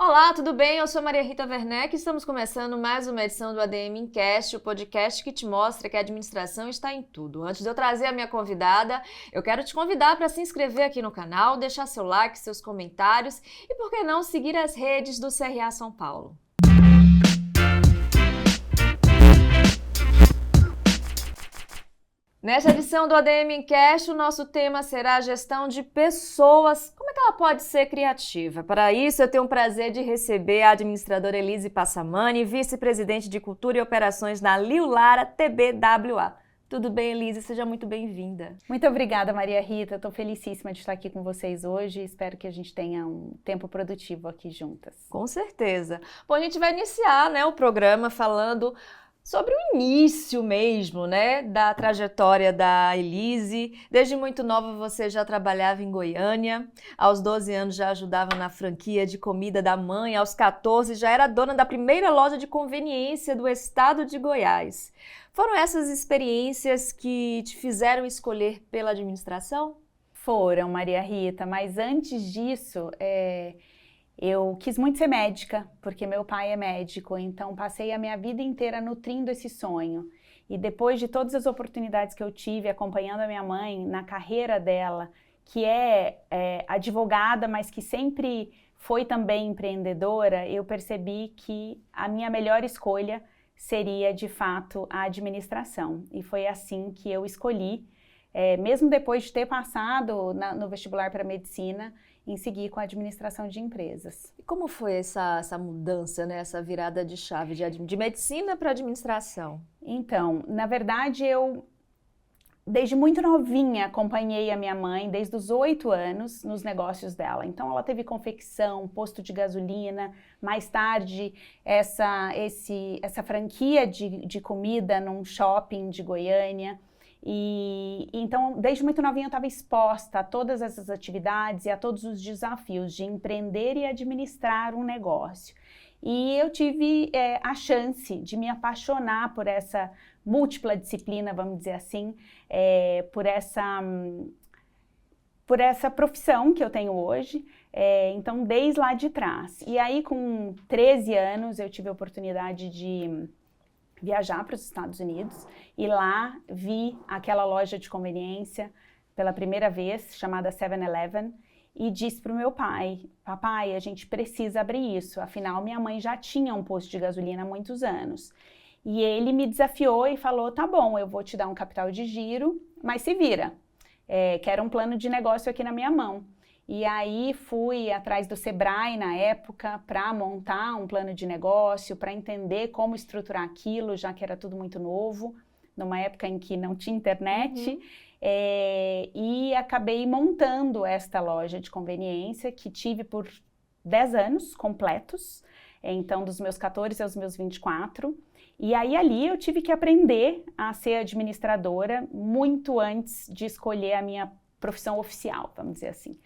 Olá, tudo bem? Eu sou Maria Rita Werneck e estamos começando mais uma edição do ADM Incast, o podcast que te mostra que a administração está em tudo. Antes de eu trazer a minha convidada, eu quero te convidar para se inscrever aqui no canal, deixar seu like, seus comentários e, por que não, seguir as redes do CRA São Paulo. Nesta edição do ADM Incast, o nosso tema será a gestão de pessoas. Como é que ela pode ser criativa? Para isso, eu tenho o prazer de receber a administradora Elise Passamani, vice-presidente de Cultura e Operações na Liulara TBWA. Tudo bem, Elise? Seja muito bem-vinda. Muito obrigada, Maria Rita. Estou felicíssima de estar aqui com vocês hoje. Espero que a gente tenha um tempo produtivo aqui juntas. Com certeza. Bom, a gente vai iniciar, o programa falando sobre o início mesmo, da trajetória da Elise. Desde muito nova você já trabalhava em Goiânia, aos 12 anos já ajudava na franquia de comida da mãe, aos 14 já era dona da primeira loja de conveniência do estado de Goiás. Foram essas experiências que te fizeram escolher pela administração? Foram, Maria Rita, mas antes disso, eu quis muito ser médica, porque meu pai é médico, então passei a minha vida inteira nutrindo esse sonho. E depois de todas as oportunidades que eu tive acompanhando a minha mãe na carreira dela, que é advogada, mas que sempre foi também empreendedora, eu percebi que a minha melhor escolha seria, de fato, a administração. E foi assim que eu escolhi, mesmo depois de ter passado no vestibular para medicina, em seguir com a administração de empresas. E como foi essa mudança, essa virada de chave de medicina para administração? Então, na verdade, eu desde muito novinha acompanhei a minha mãe, desde os 8 anos, nos negócios dela. Então, ela teve confecção, posto de gasolina, mais tarde essa franquia de comida num shopping de Goiânia. E então, desde muito novinha eu estava exposta a todas essas atividades e a todos os desafios de empreender e administrar um negócio. E eu tive a chance de me apaixonar por essa múltipla disciplina, vamos dizer assim, por essa profissão que eu tenho hoje, então desde lá de trás. E aí com 13 anos eu tive a oportunidade de viajar para os Estados Unidos e lá vi aquela loja de conveniência pela primeira vez, chamada 7-Eleven, e disse para o meu pai: papai, a gente precisa abrir isso, afinal minha mãe já tinha um posto de gasolina há muitos anos. E ele me desafiou e falou: tá bom, eu vou te dar um capital de giro, mas se vira, quero um plano de negócio aqui na minha mão. E aí fui atrás do Sebrae na época para montar um plano de negócio, para entender como estruturar aquilo, já que era tudo muito novo, numa época em que não tinha internet. E acabei montando esta loja de conveniência que tive por 10 anos completos, então dos meus 14 aos meus 24. E aí ali eu tive que aprender a ser administradora muito antes de escolher a minha profissão oficial, vamos dizer assim.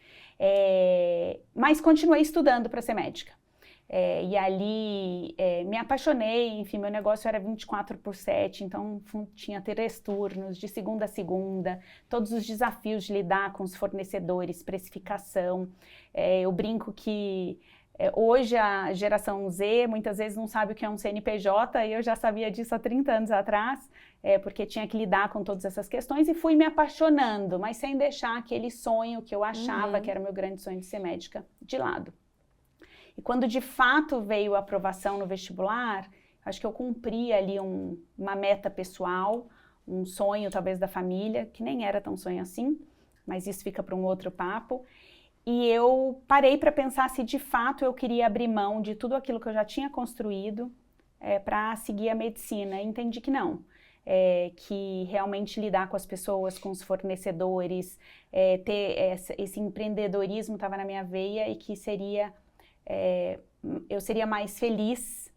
Mas continuei estudando para ser médica. E ali me apaixonei, enfim, meu negócio era 24/7, então tinha 3 turnos, de segunda a segunda, todos os desafios de lidar com os fornecedores, precificação. Eu brinco que hoje a geração Z muitas vezes não sabe o que é um CNPJ, e eu já sabia disso há 30 anos atrás, porque tinha que lidar com todas essas questões e fui me apaixonando, mas sem deixar aquele sonho que eu achava que era o meu grande sonho de ser médica de lado. E quando de fato veio a aprovação no vestibular, acho que eu cumpri ali uma meta pessoal, um sonho talvez da família, que nem era tão sonho assim, mas isso fica para um outro papo. E eu parei para pensar se de fato eu queria abrir mão de tudo aquilo que eu já tinha construído para seguir a medicina. E entendi que não, que realmente lidar com as pessoas, com os fornecedores, ter esse empreendedorismo estava na minha veia e que eu seria mais feliz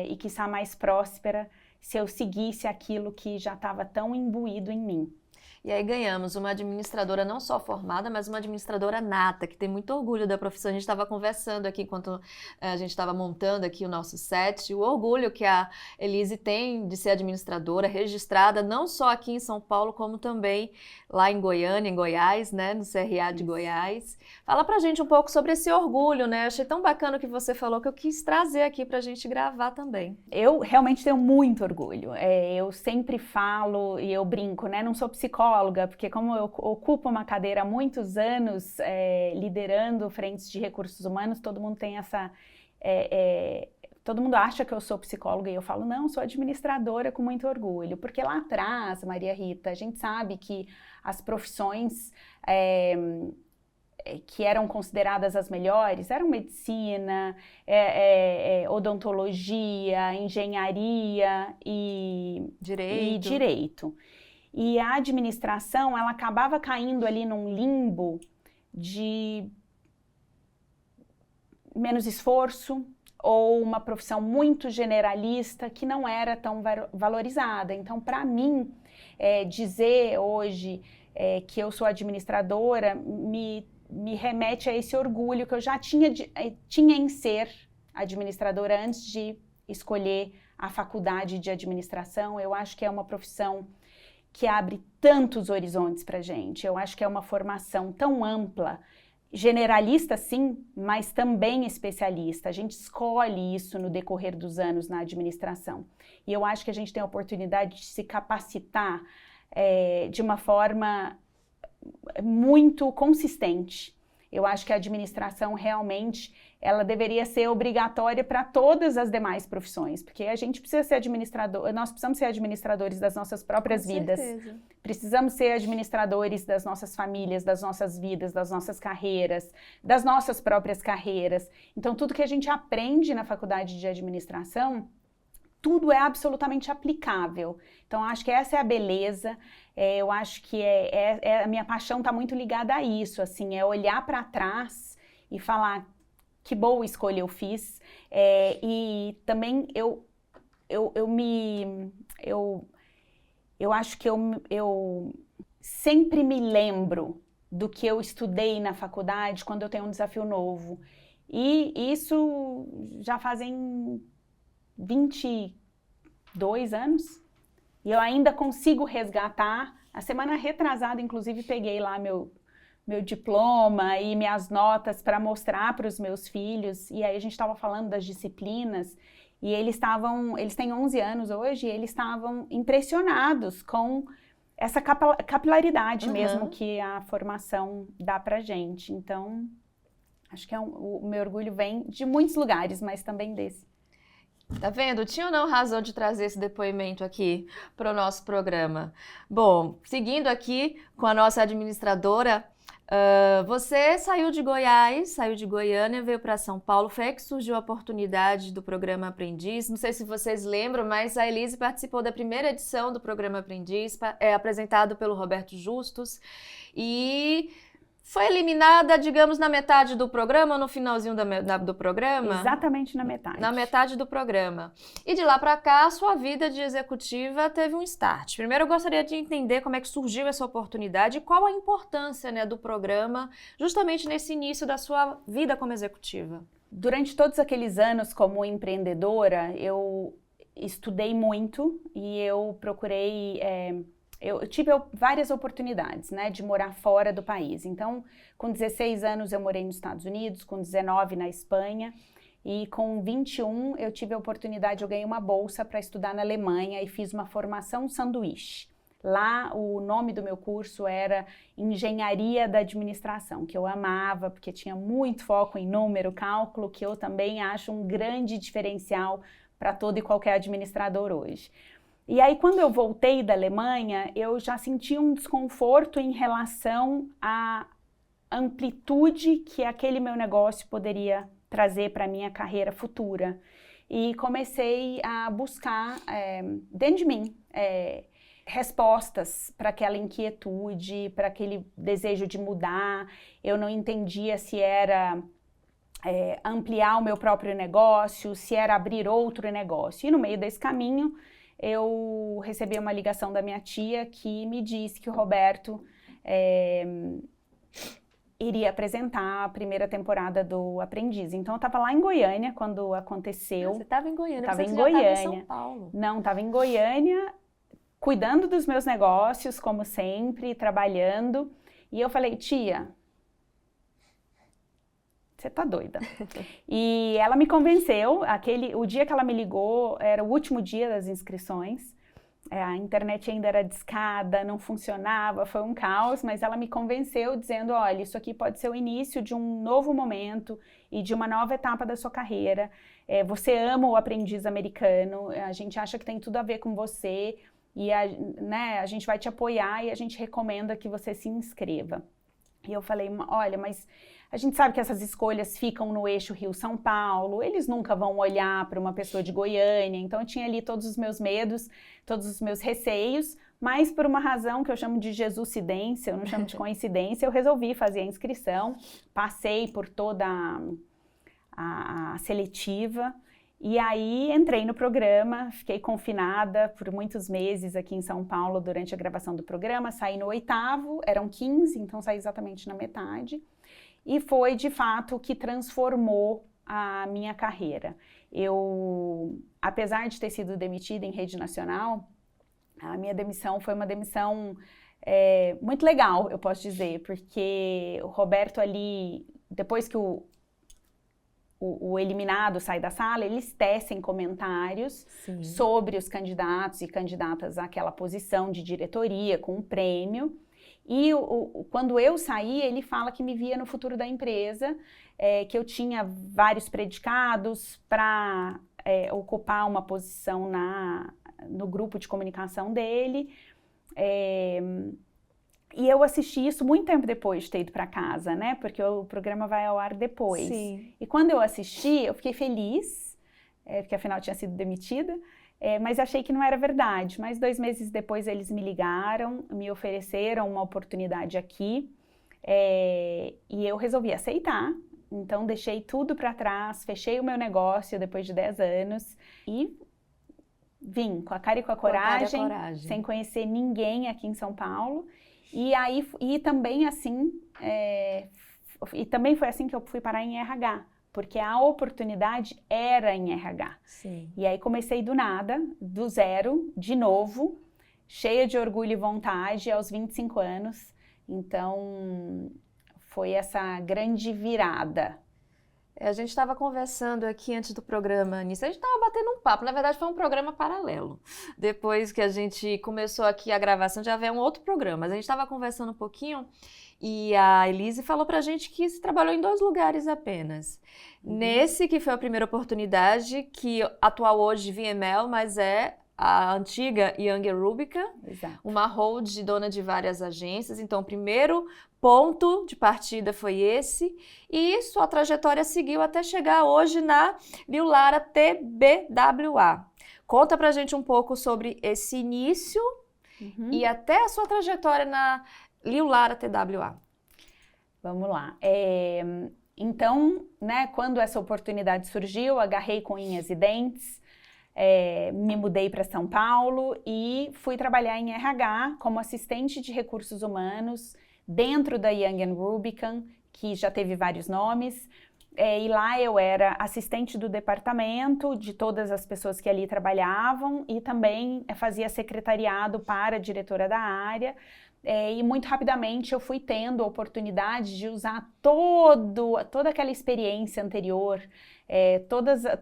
e quiçá mais próspera se eu seguisse aquilo que já estava tão imbuído em mim. E aí ganhamos uma administradora não só formada, mas uma administradora nata, que tem muito orgulho da profissão. A gente estava conversando aqui enquanto a gente estava montando aqui o nosso set, o orgulho que a Elise tem de ser administradora registrada, não só aqui em São Paulo, como também lá em Goiânia, em Goiás, né, no CRA de Goiás. Fala pra gente um pouco sobre esse orgulho, né? Eu achei tão bacana o que você falou que eu quis trazer aqui pra gente gravar também. Eu realmente tenho muito orgulho. Eu sempre falo e eu brinco, né? Não sou psicóloga, porque como eu ocupo uma cadeira há muitos anos liderando frentes de recursos humanos, todo mundo tem essa... todo mundo acha que eu sou psicóloga e eu falo, não, sou administradora com muito orgulho. Porque lá atrás, Maria Rita, a gente sabe que as profissões que eram consideradas as melhores eram medicina, odontologia, engenharia e direito. E a administração, ela acabava caindo ali num limbo de menos esforço ou uma profissão muito generalista que não era tão valorizada. Então, para mim, dizer hoje que eu sou administradora me remete a esse orgulho que eu já tinha em ser administradora antes de escolher a faculdade de administração. Eu acho que é uma profissão que abre tantos horizontes para a gente. Eu acho que é uma formação tão ampla, generalista sim, mas também especialista. A gente escolhe isso no decorrer dos anos na administração. E eu acho que a gente tem a oportunidade de se capacitar de uma forma muito consistente. Eu acho que a administração realmente, ela deveria ser obrigatória para todas as demais profissões, porque a gente precisa ser administrador, nós precisamos ser administradores das nossas próprias vidas. Certeza. Precisamos ser administradores das nossas famílias, das nossas vidas, das nossas carreiras, das nossas próprias carreiras. Então, tudo que a gente aprende na faculdade de administração, tudo é absolutamente aplicável. Então, acho que essa é a beleza. Eu acho que a minha paixão está muito ligada a isso, assim, é olhar para trás e falar que boa escolha eu fiz. E também eu acho que eu sempre me lembro do que eu estudei na faculdade quando eu tenho um desafio novo. E isso já fazem 22 anos. E eu ainda consigo resgatar. A semana retrasada, inclusive, peguei lá meu diploma e minhas notas para mostrar para os meus filhos. E aí a gente estava falando das disciplinas e eles têm 11 anos hoje, e eles estavam impressionados com essa capilaridade mesmo que a formação dá pra gente. Então, acho que o meu orgulho vem de muitos lugares, mas também desse. Tá vendo? Tinha ou não razão de trazer esse depoimento aqui para o nosso programa? Bom, seguindo aqui com a nossa administradora, você saiu de Goiás, saiu de Goiânia, veio para São Paulo. Foi aí que surgiu a oportunidade do programa Aprendiz. Não sei se vocês lembram, mas a Elise participou da primeira edição do programa Aprendiz, apresentado pelo Roberto Justus, e foi eliminada, digamos, na metade do programa ou no finalzinho do programa? Exatamente na metade. Na metade do programa. E de lá para cá, a sua vida de executiva teve um start. Primeiro, eu gostaria de entender como é que surgiu essa oportunidade e qual a importância, né, do programa justamente nesse início da sua vida como executiva. Durante todos aqueles anos como empreendedora, eu estudei muito e eu procurei... Eu tive várias oportunidades, né, de morar fora do país. Então, com 16 anos eu morei nos Estados Unidos, com 19 na Espanha, e com 21 eu tive a oportunidade, eu ganhei uma bolsa para estudar na Alemanha e fiz uma formação sanduíche. Lá o nome do meu curso era Engenharia da Administração, que eu amava, porque tinha muito foco em número, cálculo, que eu também acho um grande diferencial para todo e qualquer administrador hoje. E aí, quando eu voltei da Alemanha, eu já senti um desconforto em relação à amplitude que aquele meu negócio poderia trazer para a minha carreira futura. E comecei a buscar, dentro de mim, respostas para aquela inquietude, para aquele desejo de mudar. Eu não entendia se era ampliar o meu próprio negócio, se era abrir outro negócio. E no meio desse caminho, eu recebi uma ligação da minha tia que me disse que o Roberto iria apresentar a primeira temporada do Aprendiz. Então, eu estava lá em Goiânia quando aconteceu. Você estava em Goiânia? Estava em Goiânia. Goiânia. Já estava em São Paulo. Não, estava em Goiânia, cuidando dos meus negócios, como sempre, trabalhando. E eu falei, tia, você tá doida. E ela me convenceu, o dia que ela me ligou, era o último dia das inscrições. A internet ainda era discada, não funcionava, foi um caos, mas ela me convenceu dizendo, olha, isso aqui pode ser o início de um novo momento e de uma nova etapa da sua carreira. Você ama o Aprendiz Americano, a gente acha que tem tudo a ver com você e a gente vai te apoiar e a gente recomenda que você se inscreva. E eu falei, olha, mas a gente sabe que essas escolhas ficam no eixo Rio-São Paulo, eles nunca vão olhar para uma pessoa de Goiânia, então eu tinha ali todos os meus medos, todos os meus receios, mas por uma razão que eu chamo de Jesucidência, eu não chamo de coincidência, eu resolvi fazer a inscrição, passei por toda a seletiva, e aí entrei no programa, fiquei confinada por muitos meses aqui em São Paulo durante a gravação do programa, saí no 8º, eram 15, então saí exatamente na metade. E foi, de fato, o que transformou a minha carreira. Eu, apesar de ter sido demitida em rede nacional, a minha demissão foi uma demissão muito legal, eu posso dizer, porque o Roberto ali, depois que o eliminado sai da sala, eles tecem comentários sobre os candidatos e candidatas àquela posição de diretoria, com um prêmio. E quando eu saí, ele fala que me via no futuro da empresa, que eu tinha vários predicados para ocupar uma posição no grupo de comunicação dele. E eu assisti isso muito tempo depois de ter ido para casa, né? Porque o programa vai ao ar depois. Sim. E quando eu assisti, eu fiquei feliz, porque afinal tinha sido demitida. Mas achei que não era verdade. Mas 2 meses depois eles me ligaram, me ofereceram uma oportunidade aqui e eu resolvi aceitar. Então deixei tudo para trás, fechei o meu negócio depois de 10 anos e vim com a cara e com a coragem, sem conhecer ninguém aqui em São Paulo. E também assim, e também foi assim que eu fui parar em RH. Porque a oportunidade era em RH. Sim. E aí comecei do nada, do zero, de novo, cheia de orgulho e vontade, aos 25 anos. Então, foi essa grande virada. A gente estava conversando aqui antes do programa, nisso, a gente estava batendo um papo, na verdade foi um programa paralelo. Depois que a gente começou aqui a gravação, já veio um outro programa, mas a gente estava conversando um pouquinho e a Elise falou pra gente que se trabalhou em 2 lugares apenas. Nesse que foi a primeira oportunidade, que atual hoje VML, mas é a antiga Young Rubicon, uma hold dona de várias agências. Então, o primeiro ponto de partida foi esse, e sua trajetória seguiu até chegar hoje na Liulara TBWA. Conta pra gente um pouco sobre esse início e até a sua trajetória na Liulara TWA. Vamos lá. Então, né, quando essa oportunidade surgiu, agarrei com unhas e dentes, me mudei para São Paulo e fui trabalhar em RH como assistente de recursos humanos dentro da Young Rubicon, que já teve vários nomes. E lá eu era assistente do departamento, de todas as pessoas que ali trabalhavam, e também fazia secretariado para a diretora da área. E muito rapidamente eu fui tendo a oportunidade de usar toda aquela experiência anterior,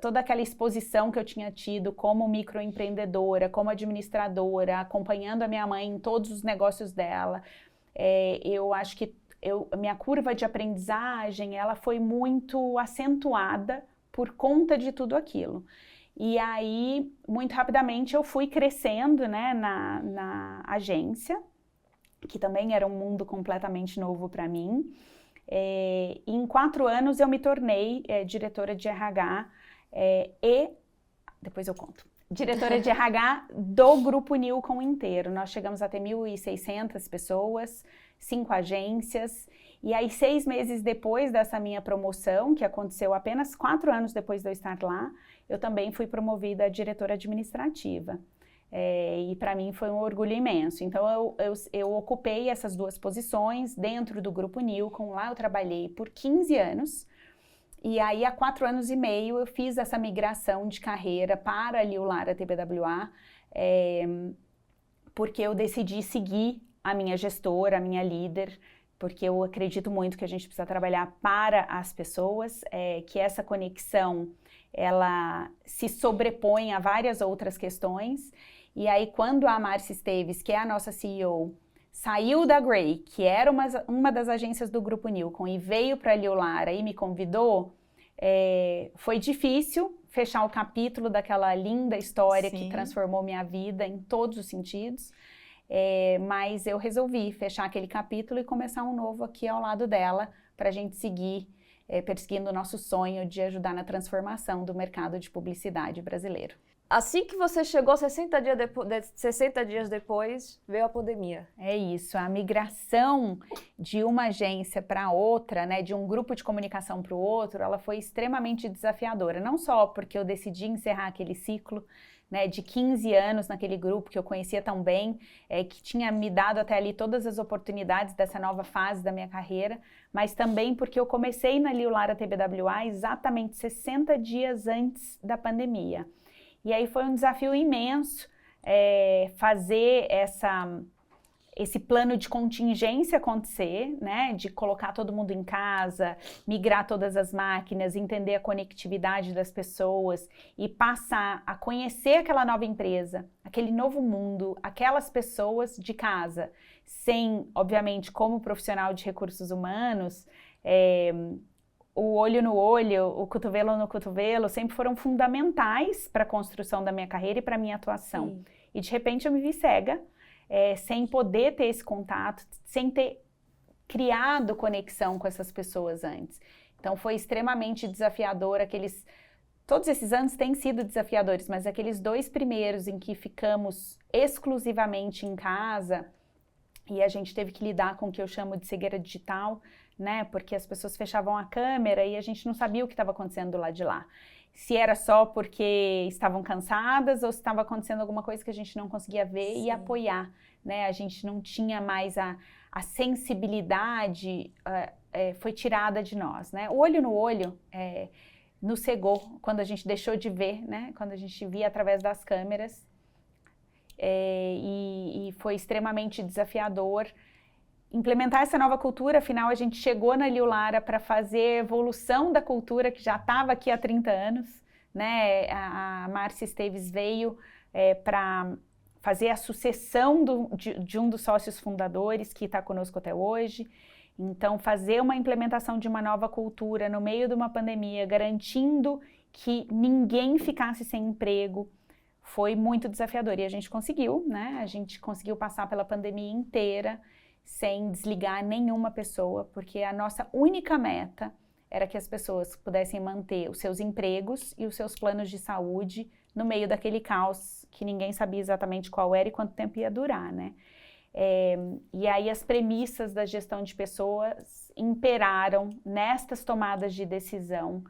toda aquela exposição que eu tinha tido como microempreendedora, como administradora, acompanhando a minha mãe em todos os negócios dela. Eu acho que a minha curva de aprendizagem ela foi muito acentuada por conta de tudo aquilo. E aí, muito rapidamente, eu fui crescendo, né, na agência, que também era um mundo completamente novo para mim. E em 4 anos eu me tornei diretora de RH e, depois eu conto, diretora de RH do Grupo Nilcon inteiro. Nós chegamos a ter 1.600 pessoas, 5 agências, e aí 6 meses depois dessa minha promoção, que aconteceu apenas 4 anos depois de eu estar lá, eu também fui promovida a diretora administrativa. E para mim foi um orgulho imenso. Então eu ocupei essas duas posições dentro do Grupo Nilcon. Lá eu trabalhei por 15 anos. E aí, há 4 anos e meio, eu fiz essa migração de carreira para a Liu Lara TPWA, porque eu decidi seguir a minha gestora, a minha líder, porque eu acredito muito que a gente precisa trabalhar para as pessoas, que essa conexão, ela se sobrepõe a várias outras questões. E aí, quando a Márcia Esteves, que é a nossa CEO, saiu da Grey, que era uma das agências do Grupo Nilcon, e veio para a Liu Lara e me convidou, foi difícil fechar o capítulo daquela linda história que transformou minha vida em todos os sentidos, mas eu resolvi fechar aquele capítulo e começar um novo aqui ao lado dela, para a gente seguir perseguindo o nosso sonho de ajudar na transformação do mercado de publicidade brasileiro. Assim que você chegou, 60 dias depois, veio a pandemia. É isso, a migração de uma agência para outra, né, de um grupo de comunicação para o outro, ela foi extremamente desafiadora. Não só porque eu decidi encerrar aquele ciclo, né, de 15 anos naquele grupo que eu conhecia tão bem, que tinha me dado até ali todas as oportunidades dessa nova fase da minha carreira, mas também porque eu comecei na Liu Lara TPWA exatamente 60 dias antes da pandemia. E aí foi um desafio imenso fazer esse plano de contingência acontecer, né? De colocar todo mundo em casa, migrar todas as máquinas, entender a conectividade das pessoas e passar a conhecer aquela nova empresa, aquele novo mundo, aquelas pessoas de casa, sem, obviamente, como profissional de recursos humanos, o olho no olho, o cotovelo no cotovelo, sempre foram fundamentais para a construção da minha carreira e para a minha atuação. Sim. E de repente eu me vi cega, sem poder ter esse contato, sem ter criado conexão com essas pessoas antes. Então foi extremamente desafiador, todos esses anos têm sido desafiadores, mas aqueles 2 primeiros em que ficamos exclusivamente em casa e a gente teve que lidar com o que eu chamo de cegueira digital, né? Porque as pessoas fechavam a câmera e a gente não sabia o que estava acontecendo do lado de lá. Se era só porque estavam cansadas ou se estava acontecendo alguma coisa que a gente não conseguia ver e apoiar, né? A gente não tinha mais a sensibilidade, foi tirada de nós, né? O olho no olho nos cegou quando a gente deixou de ver, né? Quando a gente via através das câmeras. E foi extremamente desafiador implementar essa nova cultura. Afinal, a gente chegou na Liu Lara para fazer a evolução da cultura que já estava aqui há 30 anos, né? A Márcia Esteves veio para fazer a sucessão de um dos sócios fundadores que está conosco até hoje. Então, fazer uma implementação de uma nova cultura no meio de uma pandemia, garantindo que ninguém ficasse sem emprego, foi muito desafiador. E a gente conseguiu, né? A gente conseguiu passar pela pandemia inteira sem desligar nenhuma pessoa, porque a nossa única meta era que as pessoas pudessem manter os seus empregos e os seus planos de saúde no meio daquele caos que ninguém sabia exatamente qual era e quanto tempo ia durar, né? E aí as premissas da gestão de pessoas imperaram nestas tomadas de decisão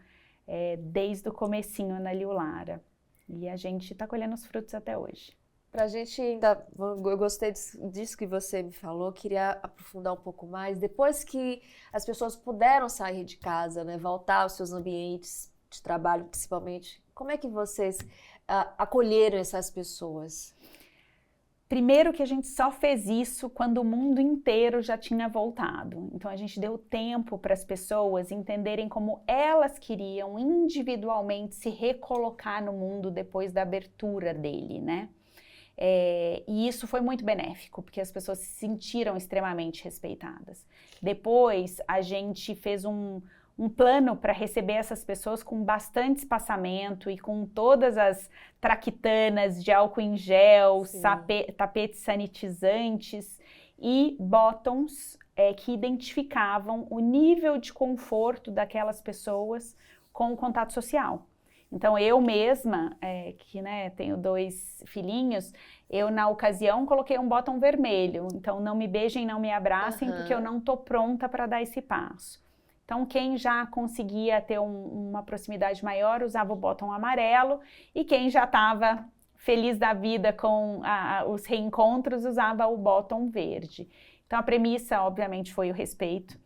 desde o comecinho na Liu Lara. E a gente está colhendo os frutos até hoje. Pra gente eu gostei disso que você me falou, queria aprofundar um pouco mais. Depois que as pessoas puderam sair de casa, né, voltar aos seus ambientes de trabalho principalmente, como é que vocês acolheram essas pessoas? Primeiro que a gente só fez isso quando o mundo inteiro já tinha voltado. Então a gente deu tempo para as pessoas entenderem como elas queriam individualmente se recolocar no mundo depois da abertura dele, né? E isso foi muito benéfico, porque as pessoas se sentiram extremamente respeitadas. Depois, a gente fez um plano para receber essas pessoas com bastante espaçamento e com todas as traquitanas de álcool em gel, tapetes sanitizantes e bottoms que identificavam o nível de conforto daquelas pessoas com o contato social. Então, eu mesma, que né, tenho 2 filhinhos, eu na ocasião coloquei um bottom vermelho. Então, não me beijem, não me abracem, porque eu não estou pronta para dar esse passo. Então, quem já conseguia ter uma proximidade maior usava o bottom amarelo e quem já estava feliz da vida com os reencontros, usava o bottom verde. Então a premissa, obviamente, foi o respeito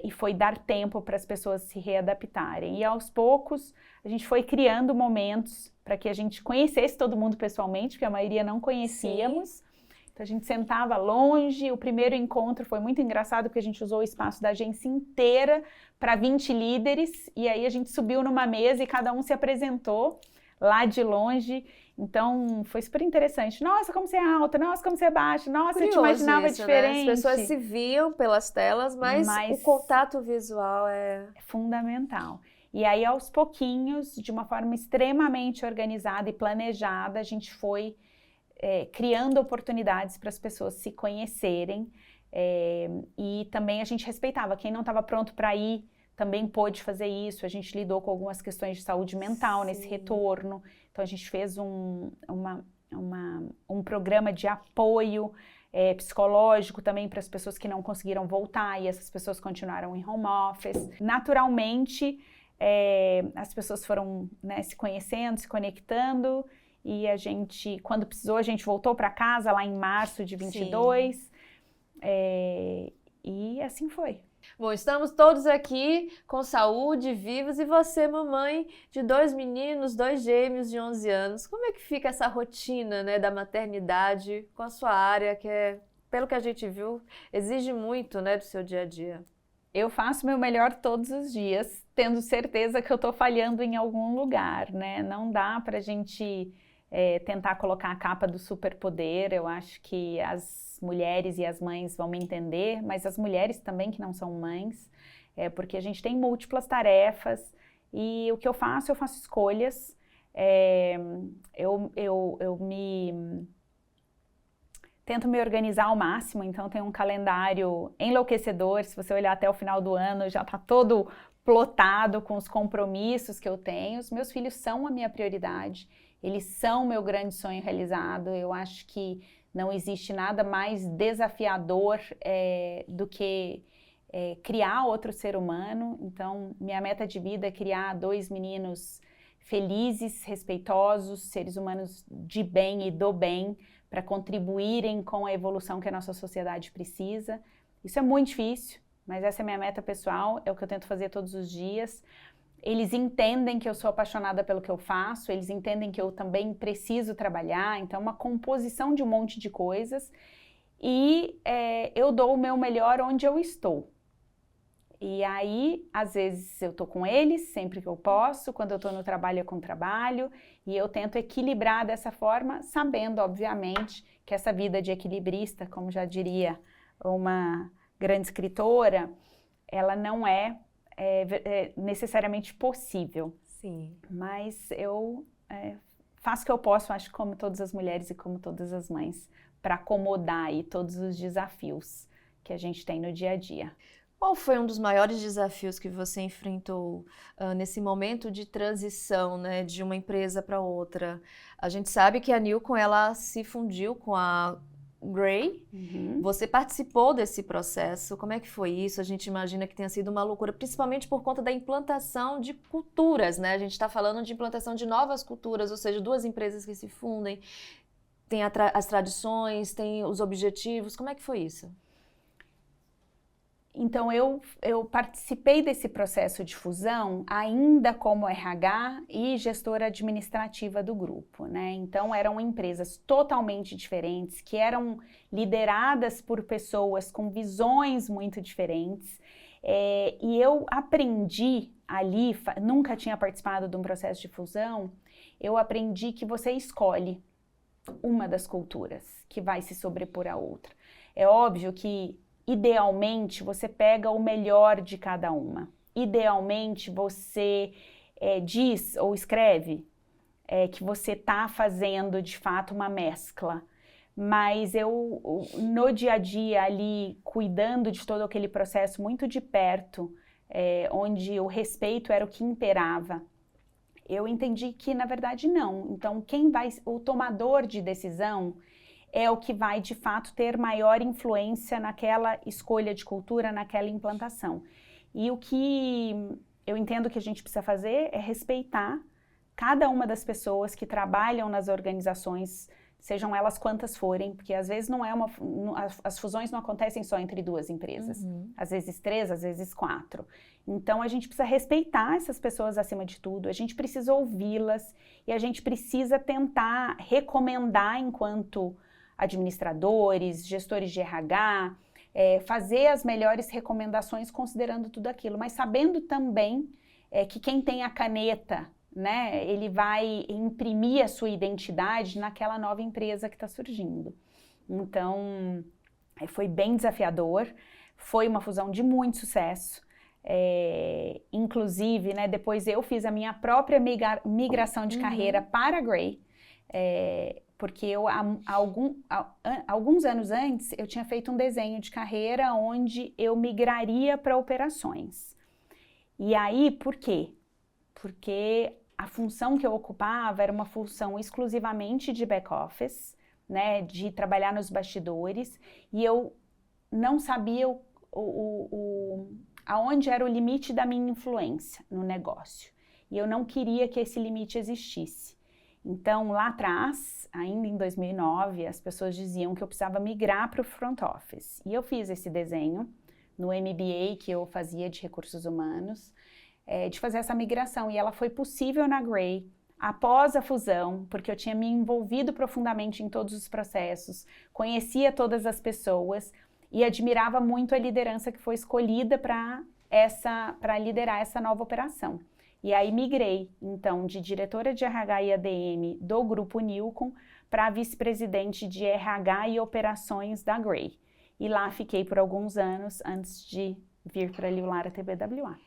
e foi dar tempo para as pessoas se readaptarem. E aos poucos a gente foi criando momentos para que a gente conhecesse todo mundo pessoalmente, porque a maioria não conhecíamos. Sim. Então a gente sentava longe. O primeiro encontro foi muito engraçado, porque a gente usou o espaço da agência inteira para 20 líderes, e aí a gente subiu numa mesa e cada um se apresentou lá de longe. Então, foi super interessante. Nossa, como você é alta, nossa, como você é baixa, nossa, curioso, eu te imaginava isso, diferente. Né? As pessoas se viam pelas telas, mas o contato visual é fundamental. E aí, aos pouquinhos, de uma forma extremamente organizada e planejada, a gente foi criando oportunidades para as pessoas se conhecerem. E também a gente respeitava. Quem não estava pronto para ir também pôde fazer isso. A gente lidou com algumas questões de saúde mental nesse retorno. Então, a gente fez um programa de apoio psicológico também para as pessoas que não conseguiram voltar, e essas pessoas continuaram em home office. Naturalmente, as pessoas foram, né, se conhecendo, se conectando, e a gente, quando precisou, a gente voltou para casa lá em março de 22, e assim foi. Bom, estamos todos aqui com saúde, vivos, e você, mamãe de 2 meninos, 2 gêmeos de 11 anos. Como é que fica essa rotina, né, da maternidade com a sua área, que pelo que a gente viu, exige muito, né, do seu dia a dia? Eu faço meu melhor todos os dias, tendo certeza que eu estou falhando em algum lugar, né? Não dá para a gente tentar colocar a capa do superpoder. Eu acho que as mulheres e as mães vão me entender, mas as mulheres também que não são mães, porque a gente tem múltiplas tarefas, e o que eu faço escolhas. Eu tento me organizar ao máximo, então tem um calendário enlouquecedor. Se você olhar até o final do ano, já está todo plotado com os compromissos que eu tenho. Os meus filhos são a minha prioridade, eles são o meu grande sonho realizado. Eu acho que não existe nada mais desafiador do que criar outro ser humano. Então, minha meta de vida é criar 2 meninos felizes, respeitosos, seres humanos de bem e do bem, para contribuírem com a evolução que a nossa sociedade precisa. Isso é muito difícil, mas essa é a minha meta pessoal, é o que eu tento fazer todos os dias. Eles entendem que eu sou apaixonada pelo que eu faço, eles entendem que eu também preciso trabalhar, então é uma composição de um monte de coisas, e eu dou o meu melhor onde eu estou. E aí, às vezes eu tô com eles, sempre que eu posso, quando eu tô no trabalho é com trabalho, e eu tento equilibrar dessa forma, sabendo, obviamente, que essa vida de equilibrista, como já diria uma grande escritora, ela não é necessariamente possível. Sim. Mas eu faço o que eu posso, acho, como todas as mulheres e como todas as mães, para acomodar aí todos os desafios que a gente tem no dia a dia. Qual foi um dos maiores desafios que você enfrentou nesse momento de transição, né, de uma empresa para outra? A gente sabe que a Nilcon, ela se fundiu com a Grey. Uhum. Você participou desse processo, como é que foi isso? A gente imagina que tenha sido uma loucura, principalmente por conta da implantação de culturas, né? A gente está falando de implantação de novas culturas, ou seja, 2 empresas que se fundem, tem as tradições, tem os objetivos, como é que foi isso? Então, eu participei desse processo de fusão ainda como RH e gestora administrativa do grupo, né? Então, eram empresas totalmente diferentes, que eram lideradas por pessoas com visões muito diferentes. E eu aprendi ali, nunca tinha participado de um processo de fusão, eu aprendi que você escolhe uma das culturas que vai se sobrepor à outra. É óbvio que idealmente, você pega o melhor de cada uma. Idealmente, você diz ou escreve que você está fazendo, de fato, uma mescla. Mas eu, no dia a dia, ali, cuidando de todo aquele processo muito de perto, onde o respeito era o que imperava, eu entendi que, na verdade, não. Então, o tomador de decisão é o que vai, de fato, ter maior influência naquela escolha de cultura, naquela implantação. E o que eu entendo que a gente precisa fazer é respeitar cada uma das pessoas que trabalham nas organizações, sejam elas quantas forem, porque às vezes as fusões não acontecem só entre duas empresas, às vezes 3, às vezes 4. Então a gente precisa respeitar essas pessoas acima de tudo, a gente precisa ouvi-las e a gente precisa tentar recomendar enquanto administradores, gestores de RH, fazer as melhores recomendações considerando tudo aquilo, mas sabendo também que quem tem a caneta, né, ele vai imprimir a sua identidade naquela nova empresa que está surgindo. Então, foi bem desafiador, foi uma fusão de muito sucesso, inclusive, né, depois eu fiz a minha própria migração de carreira para a Grey, porque eu, alguns anos antes, eu tinha feito um desenho de carreira onde eu migraria para operações. E aí, por quê? Porque a função que eu ocupava era uma função exclusivamente de back-office, né, de trabalhar nos bastidores, e eu não sabia aonde era o limite da minha influência no negócio. E eu não queria que esse limite existisse. Então, lá atrás, ainda em 2009, as pessoas diziam que eu precisava migrar para o front office. E eu fiz esse desenho no MBA que eu fazia de recursos humanos, de fazer essa migração, e ela foi possível na Grey após a fusão, porque eu tinha me envolvido profundamente em todos os processos, conhecia todas as pessoas e admirava muito a liderança que foi escolhida para liderar essa nova operação. E aí migrei, então, de diretora de RH e ADM do Grupo Nilcon para vice-presidente de RH e operações da Grey. E lá fiquei por alguns anos antes de vir para a Liulara TBWA.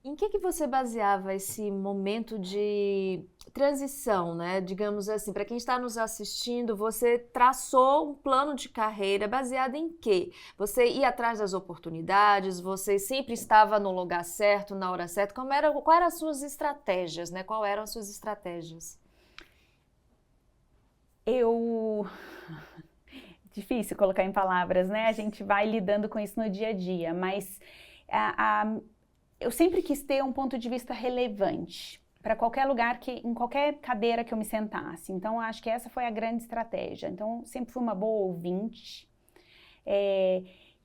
Em que você baseava esse momento de transição, né? Digamos assim, para quem está nos assistindo, você traçou um plano de carreira baseado em quê? Você ia atrás das oportunidades, você sempre estava no lugar certo, na hora certa? Quais eram as suas estratégias, né? Quais eram as suas estratégias? Difícil colocar em palavras, né? A gente vai lidando com isso no dia a dia, mas eu sempre quis ter um ponto de vista relevante para qualquer lugar, em qualquer cadeira que eu me sentasse. Então, acho que essa foi a grande estratégia. Então, sempre fui uma boa ouvinte,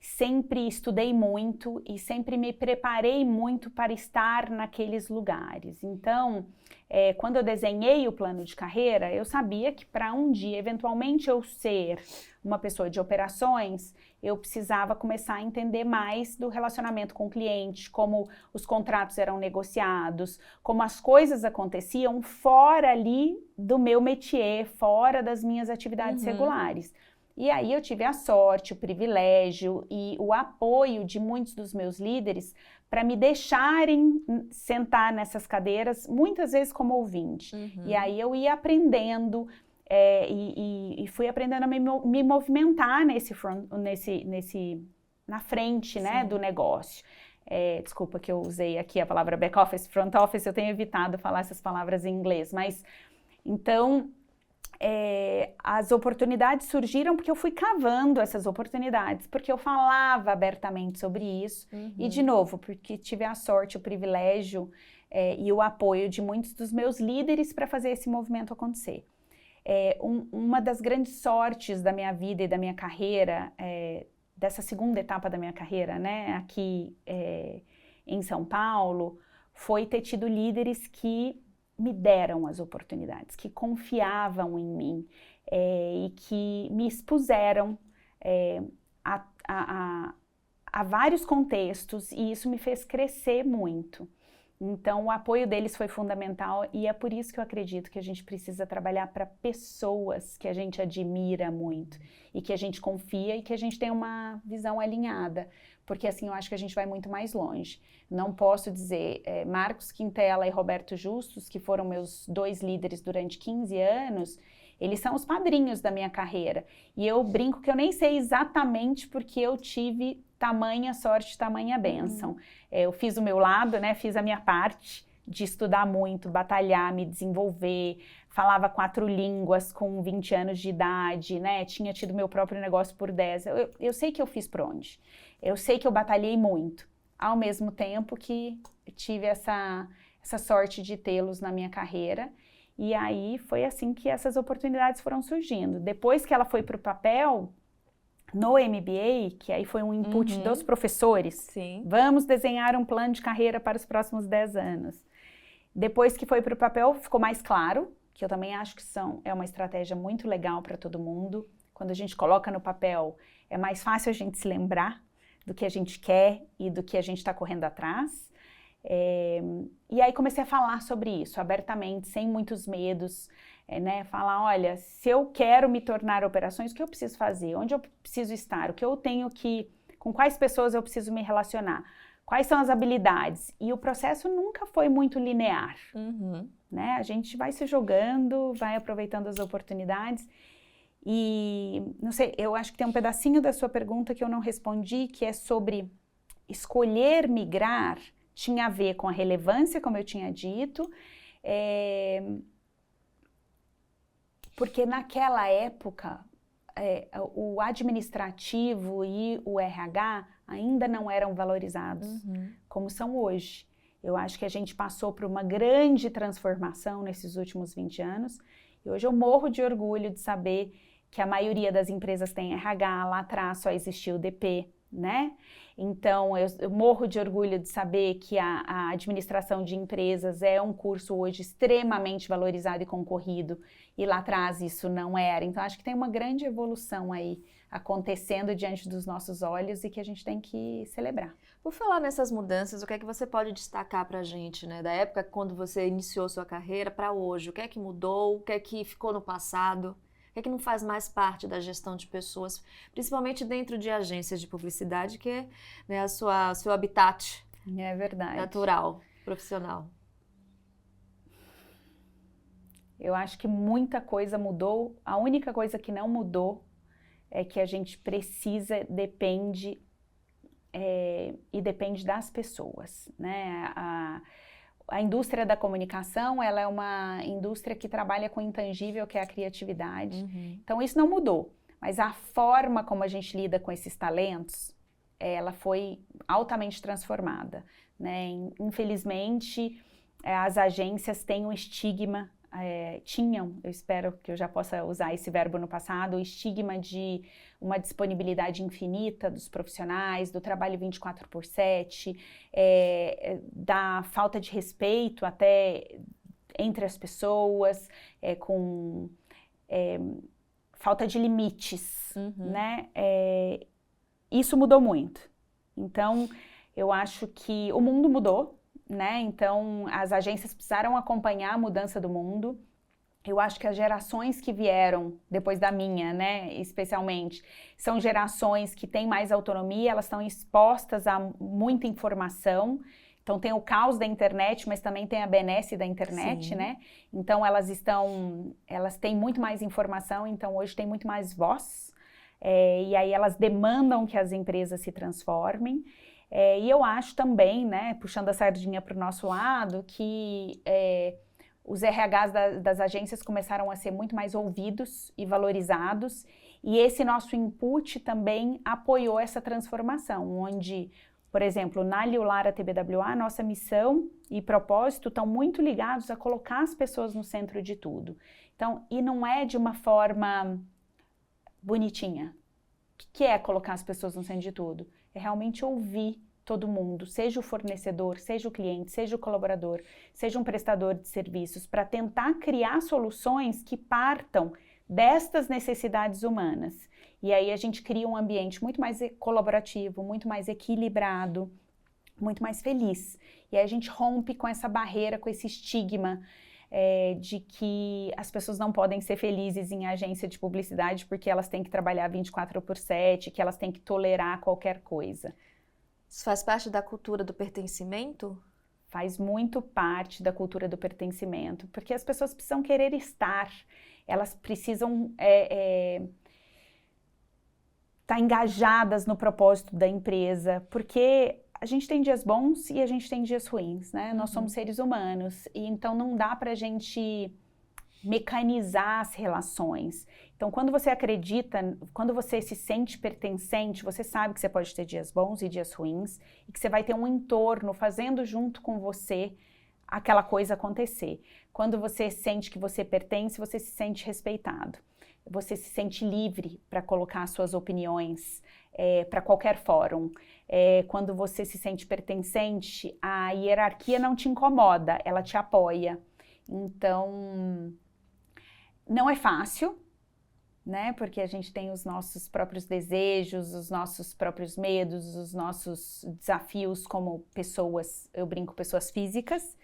sempre estudei muito e sempre me preparei muito para estar naqueles lugares. Então, quando eu desenhei o plano de carreira, eu sabia que para um dia, eventualmente, eu ser uma pessoa de operações, eu precisava começar a entender mais do relacionamento com o cliente, como os contratos eram negociados, como as coisas aconteciam fora ali do meu métier, fora das minhas atividades regulares. E aí eu tive a sorte, o privilégio e o apoio de muitos dos meus líderes para me deixarem sentar nessas cadeiras, muitas vezes como ouvinte. E aí eu ia aprendendo e fui aprendendo a me movimentar na frente, né, do negócio. Desculpa que eu usei aqui a palavra back-office, front office, eu tenho evitado falar essas palavras em inglês, mas então as oportunidades surgiram porque eu fui cavando essas oportunidades, porque eu falava abertamente sobre isso e, de novo, porque tive a sorte, o privilégio e o apoio de muitos dos meus líderes para fazer esse movimento acontecer. Uma das grandes sortes da minha vida e da minha carreira, dessa segunda etapa da minha carreira, né, aqui em São Paulo, foi ter tido líderes que me deram as oportunidades, que confiavam em mim e que me expuseram a vários contextos, e isso me fez crescer muito. Então, o apoio deles foi fundamental e é por isso que eu acredito que a gente precisa trabalhar para pessoas que a gente admira muito e que a gente confia e que a gente tem uma visão alinhada, porque assim eu acho que a gente vai muito mais longe. Não posso dizer, Marcos Quintela e Roberto Justus, que foram meus 2 líderes durante 15 anos, eles são os padrinhos da minha carreira. E eu brinco que eu nem sei exatamente porque eu tive tamanha sorte, tamanha bênção. Eu fiz o meu lado, né? Fiz a minha parte de estudar muito, batalhar, me desenvolver, falava 4 línguas com 20 anos de idade, né? Tinha tido meu próprio negócio por 10. Eu sei que eu fiz por onde. Eu sei que eu batalhei muito, ao mesmo tempo que tive essa sorte de tê-los na minha carreira. E aí foi assim que essas oportunidades foram surgindo. Depois que ela foi para o papel, no MBA, que aí foi um input dos professores, Sim. Vamos desenhar um plano de carreira para os próximos 10 anos. Depois que foi para o papel, ficou mais claro, que eu também acho que é uma estratégia muito legal para todo mundo. Quando a gente coloca no papel, é mais fácil a gente se lembrar do que a gente quer e do que a gente está correndo atrás. E aí comecei a falar sobre isso, abertamente, sem muitos medos, né? Falar, olha, se eu quero me tornar operações, o que eu preciso fazer? Onde eu preciso estar? O que eu tenho que... Com quais pessoas eu preciso me relacionar? Quais são as habilidades? E o processo nunca foi muito linear, né? A gente vai se jogando, vai aproveitando as oportunidades. E, não sei, eu acho que tem um pedacinho da sua pergunta que eu não respondi, que é sobre escolher migrar, tinha a ver com a relevância, como eu tinha dito, porque naquela época, o administrativo e o RH ainda não eram valorizados como são hoje. Eu acho que a gente passou por uma grande transformação nesses últimos 20 anos, e hoje eu morro de orgulho de saber que a maioria das empresas tem RH, lá atrás só existia o DP, né? Então, eu morro de orgulho de saber que a administração de empresas é um curso hoje extremamente valorizado e concorrido, e lá atrás isso não era. Então, acho que tem uma grande evolução aí acontecendo diante dos nossos olhos e que a gente tem que celebrar. Por falar nessas mudanças, o que é que você pode destacar para a gente, né? Da época quando você iniciou sua carreira para hoje, o que é que mudou, o que é que ficou no passado? O que é que não faz mais parte da gestão de pessoas, principalmente dentro de agências de publicidade, que é, né, seu habitat natural, profissional? Eu acho que muita coisa mudou. A única coisa que não mudou é que a gente precisa, depende das pessoas, né? A indústria da comunicação, ela é uma indústria que trabalha com o intangível, que é a criatividade. Então, isso não mudou. Mas a forma como a gente lida com esses talentos, ela foi altamente transformada, né? Infelizmente, as agências têm um estigma, eu espero que eu já possa usar esse verbo no passado, o estigma de uma disponibilidade infinita dos profissionais, do trabalho 24/7, da falta de respeito até entre as pessoas, com falta de limites, né? Isso mudou muito. Então, eu acho que o mundo mudou, né? Então, as agências precisaram acompanhar a mudança do mundo. Eu acho que as gerações que vieram depois da minha, né, especialmente, são gerações que têm mais autonomia, elas estão expostas a muita informação. Então, tem o caos da internet, mas também tem a benesse da internet, né? Então, elas têm muito mais informação, então hoje tem muito mais voz. E aí elas demandam que as empresas se transformem. E eu acho também, né, puxando a sardinha para o nosso lado, que os RHs das agências começaram a ser muito mais ouvidos e valorizados, e esse nosso input também apoiou essa transformação, onde, por exemplo, na Liulara TBWA, nossa missão e propósito estão muito ligados a colocar as pessoas no centro de tudo. Então, e não é de uma forma bonitinha. O que é colocar as pessoas no centro de tudo? É realmente ouvir todo mundo, seja o fornecedor, seja o cliente, seja o colaborador, seja um prestador de serviços, para tentar criar soluções que partam destas necessidades humanas. E aí a gente cria um ambiente muito mais colaborativo, muito mais equilibrado, muito mais feliz. E aí a gente rompe com essa barreira, com esse estigma de que as pessoas não podem ser felizes em agência de publicidade porque elas têm que trabalhar 24/7, que elas têm que tolerar qualquer coisa. Isso faz parte da cultura do pertencimento? Faz muito parte da cultura do pertencimento, porque as pessoas precisam querer estar, elas precisam estar engajadas no propósito da empresa, porque a gente tem dias bons e a gente tem dias ruins, né? Nós somos seres humanos, e então não dá pra gente mecanizar as relações. Então, quando você acredita, quando você se sente pertencente, você sabe que você pode ter dias bons e dias ruins, e que você vai ter um entorno fazendo junto com você aquela coisa acontecer. Quando você sente que você pertence, você se sente respeitado. Você se sente livre para colocar suas opiniões para qualquer fórum. Quando você se sente pertencente, a hierarquia não te incomoda, ela te apoia. Então, não é fácil, né? Porque a gente tem os nossos próprios desejos, os nossos próprios medos, os nossos desafios como pessoas, eu brinco, pessoas físicas,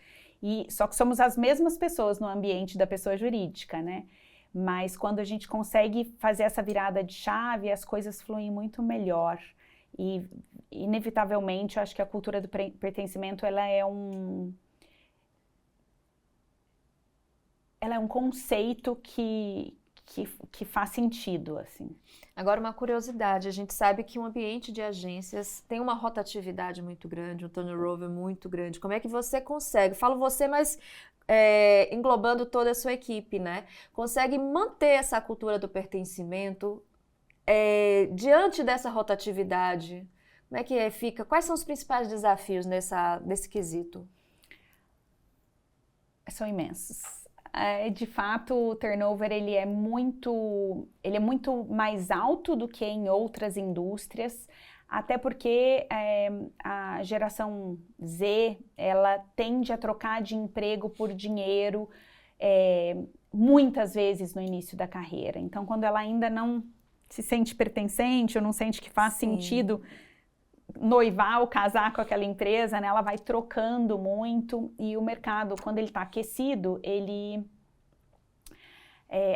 e só que somos as mesmas pessoas no ambiente da pessoa jurídica, né? Mas quando a gente consegue fazer essa virada de chave, as coisas fluem muito melhor. E, inevitavelmente, eu acho que a cultura do pertencimento, ela é um conceito que faz sentido, assim. Agora, uma curiosidade, a gente sabe que um ambiente de agências tem uma rotatividade muito grande, um turnover muito grande. Como é que você consegue, falo você, mas englobando toda a sua equipe, né? Consegue manter essa cultura do pertencimento diante dessa rotatividade? Como é que fica? Quais são os principais desafios nesse quesito? São imensos. De fato, o turnover ele é muito mais alto do que em outras indústrias, até porque a geração Z, ela tende a trocar de emprego por dinheiro muitas vezes no início da carreira. Então, quando ela ainda não se sente pertencente ou não sente que faz sentido noivar ou casar com aquela empresa, né, ela vai trocando muito, e o mercado, quando ele está aquecido, ele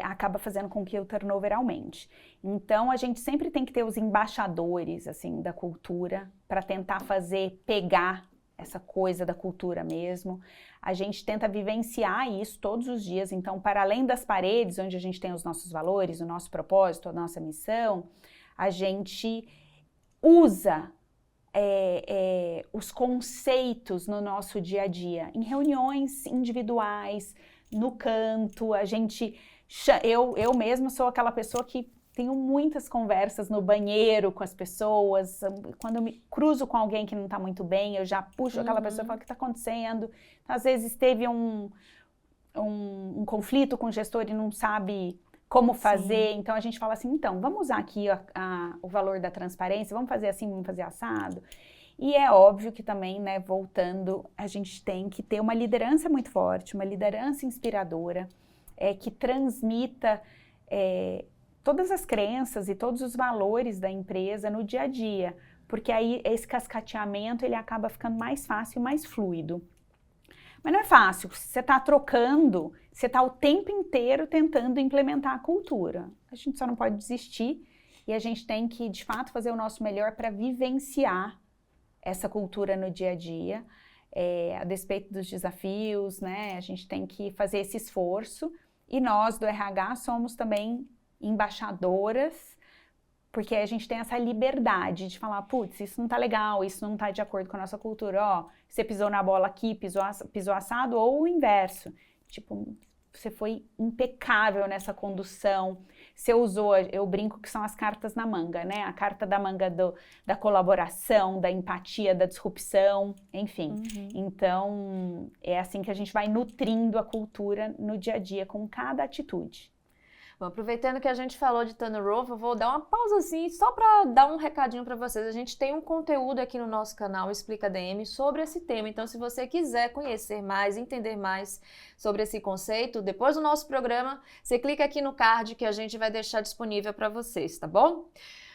acaba fazendo com que o turnover aumente. Então, a gente sempre tem que ter os embaixadores, assim, da cultura, para tentar pegar essa coisa da cultura mesmo. A gente tenta vivenciar isso todos os dias. Então, para além das paredes, onde a gente tem os nossos valores, o nosso propósito, a nossa missão, a gente usa os conceitos no nosso dia a dia, em reuniões individuais, no canto. Eu mesma sou aquela pessoa que tenho muitas conversas no banheiro com as pessoas. Quando eu me cruzo com alguém que não está muito bem, eu já puxo aquela pessoa e falo: o que está acontecendo? Às vezes teve um conflito com o gestor e não sabe como fazer. Então a gente fala assim: então, vamos usar aqui o valor da transparência, vamos fazer assim, vamos fazer assado. E é óbvio que também, né, voltando, a gente tem que ter uma liderança muito forte, uma liderança inspiradora, que transmita todas as crenças e todos os valores da empresa no dia a dia, porque aí esse cascateamento ele acaba ficando mais fácil e mais fluido. Mas não é fácil, você está trocando, você está o tempo inteiro tentando implementar a cultura. A gente só não pode desistir e a gente tem que, de fato, fazer o nosso melhor para vivenciar essa cultura no dia a dia, a despeito dos desafios, né? A gente tem que fazer esse esforço, e nós do RH somos também embaixadoras, porque a gente tem essa liberdade de falar: putz, isso não tá legal, isso não tá de acordo com a nossa cultura, ó, você pisou na bola aqui, pisou assado, ou o inverso, tipo, você foi impecável nessa condução, você usou, eu brinco que são as cartas na manga, né? A carta da manga da colaboração, da empatia, da disrupção, enfim. Então, é assim que a gente vai nutrindo a cultura no dia a dia, com cada atitude. Bom, aproveitando que a gente falou de turnover, eu vou dar uma pausa assim, só para dar um recadinho para vocês. A gente tem um conteúdo aqui no nosso canal Explica DM sobre esse tema. Então, se você quiser conhecer mais, entender mais sobre esse conceito, depois do nosso programa, você clica aqui no card que a gente vai deixar disponível para vocês, tá bom?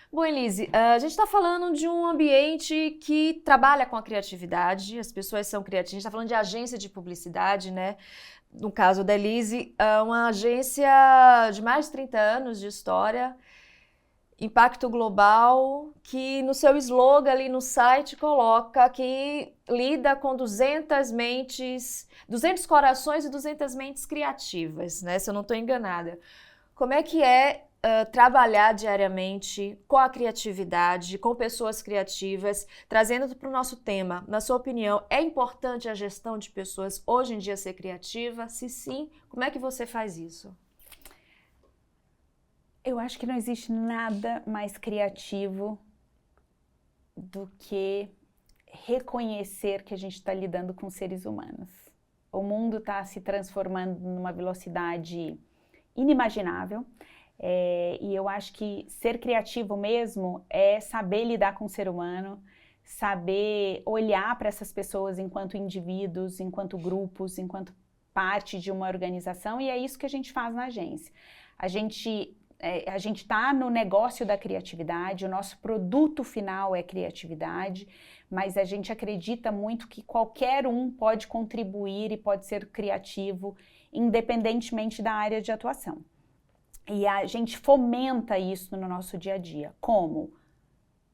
Bom, Elise, a gente está falando de um ambiente que trabalha com a criatividade, as pessoas são criativas, a gente está falando de agência de publicidade, né? No caso da Elise, uma agência de mais de 30 anos de história, impacto global, que no seu slogan ali no site coloca que lida com 200 corações e 200 mentes criativas, né? Se eu não estou enganada. Como é que é trabalhar diariamente com a criatividade, com pessoas criativas, trazendo para o nosso tema? Na sua opinião, é importante a gestão de pessoas hoje em dia ser criativa? Se sim, como é que você faz isso? Eu acho que não existe nada mais criativo do que reconhecer que a gente está lidando com seres humanos. o mundo está se transformando numa velocidade inimaginável. E eu acho que ser criativo mesmo é saber lidar com o ser humano, saber olhar para essas pessoas enquanto indivíduos, enquanto grupos, enquanto parte de uma organização, e é isso que a gente faz na agência. A gente está no negócio da criatividade, o nosso produto final é criatividade, mas a gente acredita muito que qualquer um pode contribuir e pode ser criativo, independentemente da área de atuação. E a gente fomenta isso no nosso dia a dia. Como?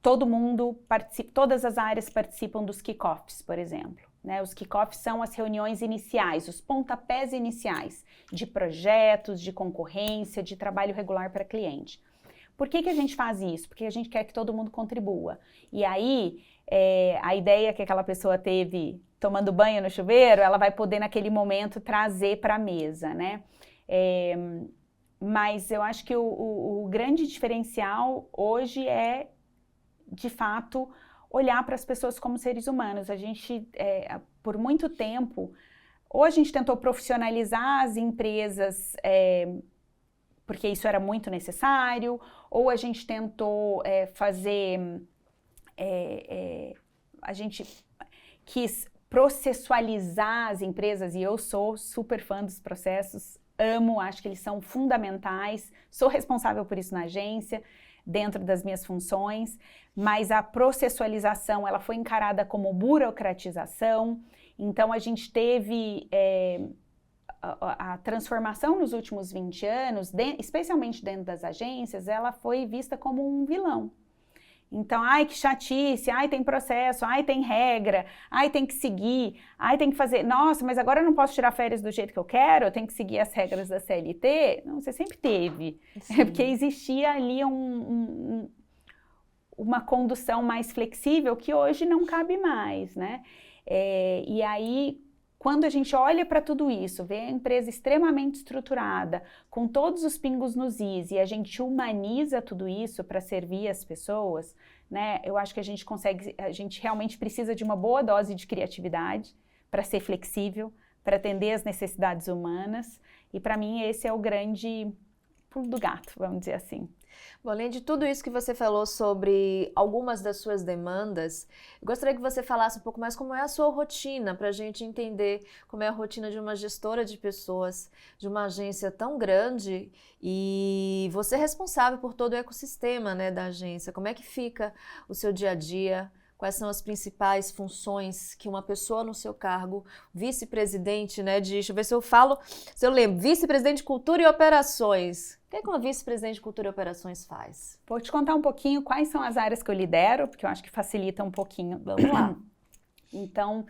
Todo mundo participa, todas as áreas participam dos kick-offs, por exemplo. Né? Os kick-offs são as reuniões iniciais, os pontapés iniciais de projetos, de concorrência, de trabalho regular para cliente. Por que a gente faz isso? Porque a gente quer que todo mundo contribua. E aí, a ideia que aquela pessoa teve tomando banho no chuveiro, ela vai poder naquele momento trazer para a mesa, né? Mas eu acho que o grande diferencial hoje é, de fato, olhar para as pessoas como seres humanos. A gente, por muito tempo, ou a gente tentou profissionalizar as empresas, porque isso era muito necessário, ou a gente tentou a gente quis processualizar as empresas, e eu sou super fã dos processos, amo, acho que eles são fundamentais, sou responsável por isso na agência, dentro das minhas funções, mas a processualização, ela foi encarada como burocratização, então a gente teve a transformação nos últimos 20 anos, especialmente dentro das agências, ela foi vista como um vilão. Então, ai, que chatice, ai, tem processo, ai, tem regra, ai, tem que seguir, ai, tem que fazer, nossa, mas agora eu não posso tirar férias do jeito que eu quero, eu tenho que seguir as regras da CLT. Não, você sempre teve. Sim. Porque existia ali uma condução mais flexível que hoje não cabe mais, né? E aí, quando a gente olha para tudo isso, vê a empresa extremamente estruturada, com todos os pingos nos is, e a gente humaniza tudo isso para servir as pessoas, né? Eu acho que a gente realmente precisa de uma boa dose de criatividade para ser flexível, para atender as necessidades humanas, e para mim esse é o grande pulo do gato, vamos dizer assim. Bom, além de tudo isso que você falou sobre algumas das suas demandas, eu gostaria que você falasse um pouco mais como é a sua rotina, para a gente entender como é a rotina de uma gestora de pessoas, de uma agência tão grande, e você é responsável por todo o ecossistema, né, da agência. Como é que fica o seu dia a dia? Quais são as principais funções que uma pessoa no seu cargo, vice-presidente, né, deixa eu ver se eu lembro, vice-presidente de Cultura e Operações. O que é que uma vice-presidente de Cultura e Operações faz? Vou te contar um pouquinho quais são as áreas que eu lidero, porque eu acho que facilita um pouquinho. Vamos lá. Então,